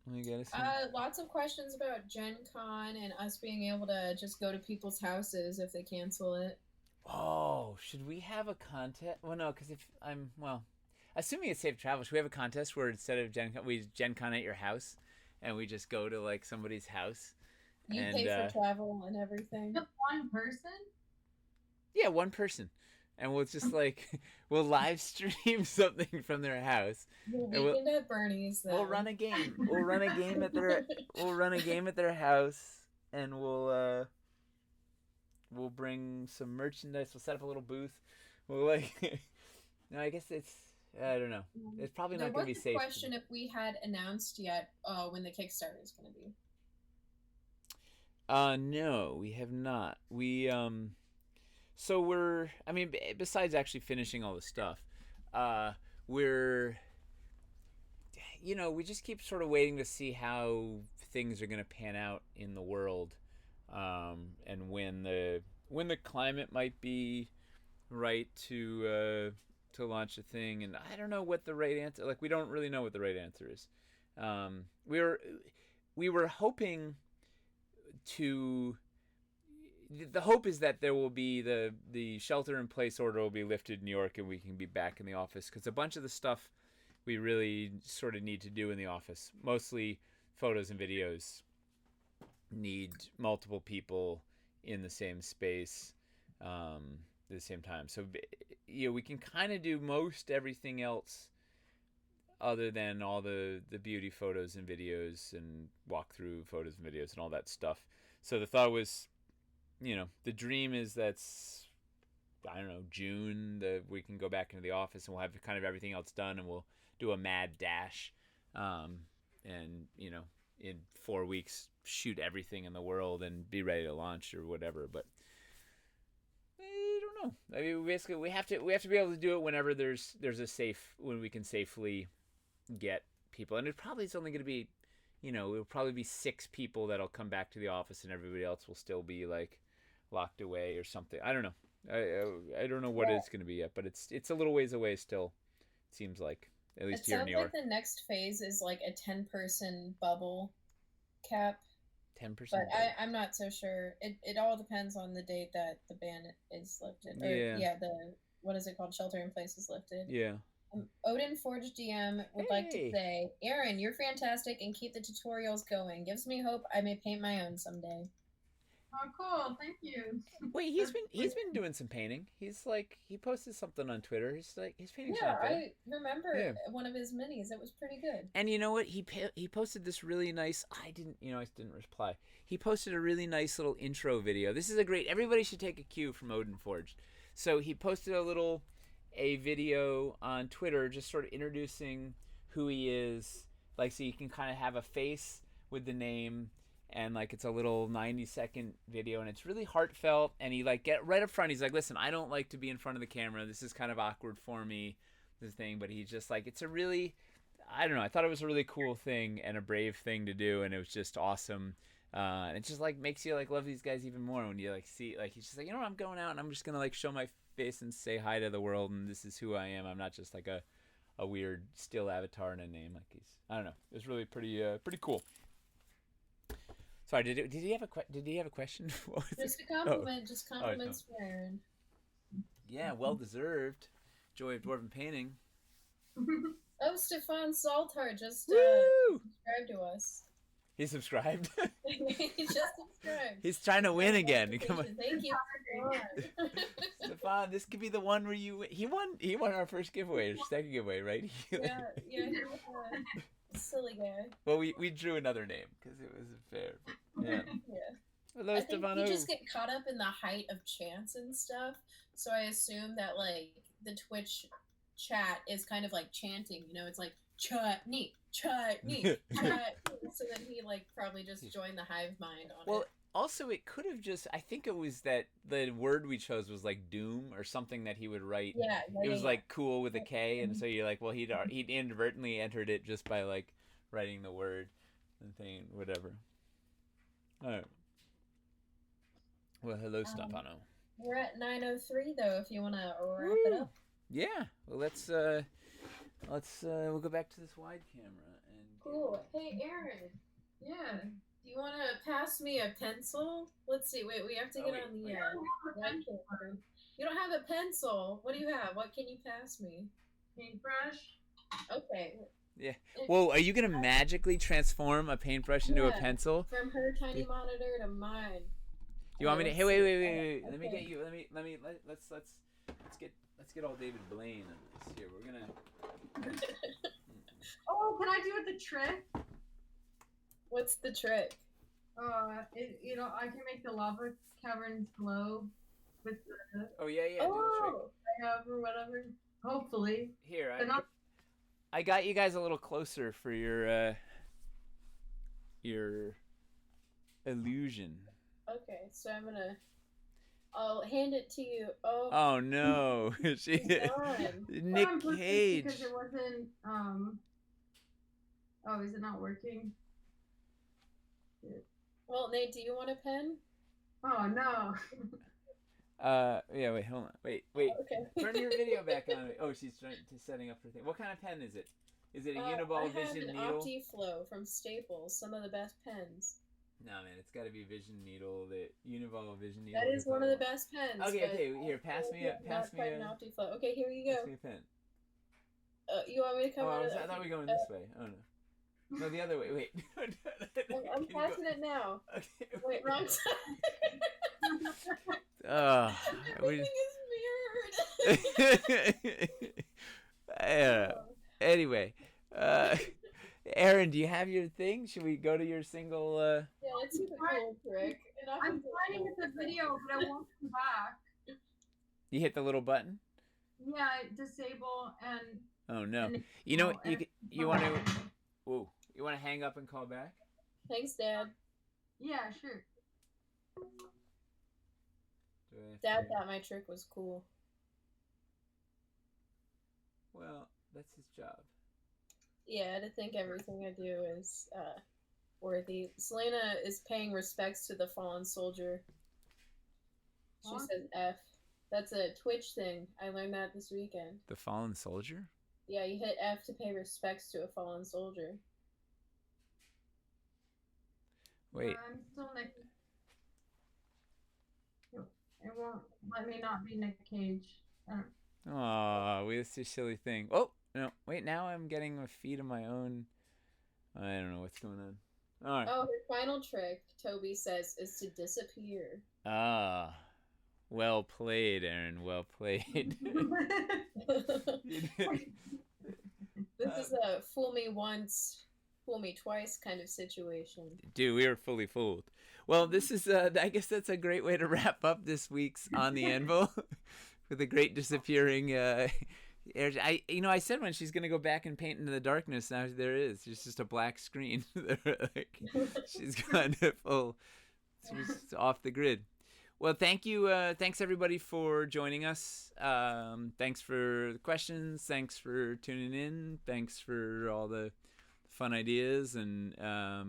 Lots of questions about Gen Con and us being able to just go to people's houses if they cancel it. Oh, should we have a contest? Well, no, because assuming it's safe travel, should we have a contest where instead of Gen Con at your house, and we just go to like somebody's house? You pay for travel and everything. One person? Yeah, one person, and we'll just we'll live stream something from their house. We'll at Bernie's. Then. We'll run a game. We'll run a game at their house, and we'll bring some merchandise. We'll set up a little booth. We'll no, I guess I don't know. It's probably not going to be safe. There was a question if we had announced yet when the Kickstarter is going to be. No, we have not. We so besides actually finishing all the stuff, we just keep sort of waiting to see how things are going to pan out in the world. And when the climate might be right to launch a thing, and I don't know what the right answer. Like, we don't really know what the right answer is. We were hoping to. The hope is that there will be the shelter-in-place order will be lifted in New York, and we can be back in the office, because a bunch of the stuff we really sort of need to do in the office, mostly photos and videos, need multiple people in the same space at the same time. So we can kind of do most everything else other than all the beauty photos and videos and walkthrough photos and videos and all that stuff. So the thought was, the dream is that's, I don't know, June, we can go back into the office and we'll have kind of everything else done, and we'll do a mad dash, and in 4 weeks shoot everything in the world and be ready to launch or whatever. But I don't know. I mean, basically we have to be able to do it whenever there's when we can safely get people. And it probably is only going to be, it'll probably be 6 people that'll come back to the office, and everybody else will still be like locked away or something. I don't know. I don't know what it's going to be yet, but it's a little ways away still. It seems like, at least here in New York. It sounds like the next phase is like a 10-person bubble cap. 10%. But I'm not so sure. It all depends on the date that the ban is lifted. Or, Yeah. What is it called? Shelter in place is lifted. Yeah. Odin Forge DM would like to say, Aaron, you're fantastic and keep the tutorials going. Gives me hope I may paint my own someday. Oh, cool! Thank you. Wait, he's been doing some painting. He posted something on Twitter. He's painting Yeah, something. I remember one of his minis. It was pretty good. And you know what? He posted this really nice. I didn't reply. He posted a really nice little intro video. This is a great. Everybody should take a cue from Odin Forged. So he posted a video on Twitter, just sort of introducing who he is. Like, so you can kind of have a face with the name. And like it's a little 90-second video, and it's really heartfelt. And he get right up front. He's like, "Listen, I don't like to be in front of the camera. This is kind of awkward for me, this thing." But he's just like, it's a really, I don't know. I thought it was a really cool thing and a brave thing to do, and it was just awesome. And it just makes you love these guys even more when you see he's just like, I'm going out and I'm just gonna show my face and say hi to the world, and this is who I am. I'm not just like a weird still avatar and a name. I don't know. It was really pretty cool. Sorry, did he have a question? Just a compliment, just compliments for Aaron. Yeah, well deserved. Joy of Dwarven painting. Oh, Stefan Saltar just subscribed to us. He subscribed? He just subscribed. He's trying to win again. Come on. Thank you. Stefan, this could be the one where he won our first giveaway, or second giveaway, right? Yeah, he was silly guy. Well, we drew another name because it wasn't fair. Yeah. Yeah. Hello, I think Stefano. you just get caught up in the height of chants and stuff. So I assume that the Twitch chat is kind of like chanting. It's like chutney, chutney, chutney. So then he probably just joined the hive mind on it. Well, also it could have just. I think it was that the word we chose was doom or something that he would write. Yeah. It was cool with a K, and so you're well, he'd inadvertently entered it just by writing the word and thing, whatever. All right. Well, hello, Stefano. We're at 9:03 though. If you want to wrap it up. Yeah. Well, let's we'll go back to this wide camera and. Cool. Hey, Aaron. Yeah. Do you want to pass me a pencil? Let's see. Wait, we have to get on the webcam. You don't have a pencil. What do you have? What can you pass me? Paintbrush. Okay. Yeah. Whoa, are you gonna magically transform a paintbrush into a pencil? From her tiny monitor to mine. You want me to? Hey, wait. Let me get you. Let's get all David Blaine on this here. We're gonna. Oh, can I do it the trick? What's the trick? I can make the lava caverns glow with the. Oh yeah. Oh, I have or whatever. Hopefully. Here, I got you guys a little closer for your illusion. Okay, so I'll hand it to you. Oh. Oh no, Nick Cage. Because it wasn't. Oh, is it not working? Well, Nate, do you want a pen? Oh no. Yeah. Wait. Hold on. Wait. Okay. Turn your video back on. Oh, she's setting up her thing. What kind of pen is it? Is it a Uniball Vision an needle? OptiFlow from Staples. Some of the best pens. No, man, it's got to be Vision needle. The Uniball Vision needle. That is one of the best pens. Okay. Here, pass me an OptiFlow. Okay, here you go. Pass me a pen. You want me to come? I thought we were going this way. Oh no. No, the other way. Wait. I'm passing it now. Okay. Wait, wrong side. Everything is mirrored. Anyway, Aaron, do you have your thing? Should we go to your single? Yeah, let's do the cool trick. I'm trying to get the video, but I won't come back. You hit the little button. Yeah, disable and. Oh no! You know you want to. Whoa! You want to hang up and call back? Thanks, Dad. Yeah, sure. Dad thought my trick was cool. Well, that's his job. Yeah, to think everything I do is worthy. Selena is paying respects to the fallen soldier. She says F. That's a Twitch thing. I learned that this weekend. The fallen soldier? Yeah, you hit F to pay respects to a fallen soldier. Wait. I'm still Nick. It won't let me not be Nick Cage. Aw, it's a silly thing. Oh, no. Wait, now I'm getting a feed of my own. I don't know what's going on. All right. Oh, her final trick, Toby says, is to disappear. Ah. Well played, Aaron. Well played. This is a fool me once, fool me twice kind of situation. Dude, we were fully fooled. Well, this is, I guess that's a great way to wrap up this week's On the Anvil with a great disappearing, I said when she's going to go back and paint into the darkness, now there is. It's just a black screen. Like, she's gone to full, she's off the grid. Well, thank you. Thanks, everybody, for joining us. Thanks for the questions. Thanks for tuning in. Thanks for all the fun ideas. And I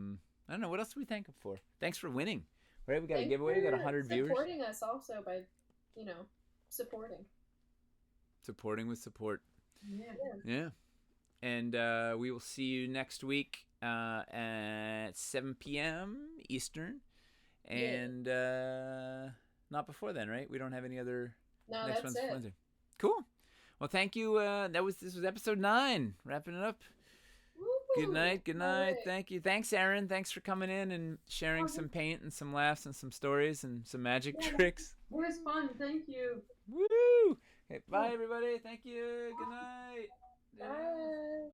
don't know, what else do we thank them for? Thanks for winning. Right, we got a giveaway. We got 100 viewers. Supporting us also by, supporting. Supporting with support. Yeah. And we will see you next week at 7 p.m. Eastern. And not before then, right? We don't have any other. No, next that's one's it. Wednesday. Cool. Well, thank you. This was episode 9. Wrapping it up. Woo-hoo. Good night. Good night. Right. Thank you. Thanks, Aaron. Thanks for coming in and sharing some paint and some laughs and some stories and some magic tricks. It was fun. Thank you. Woo! Okay, bye, everybody. Thank you. Good night. Bye.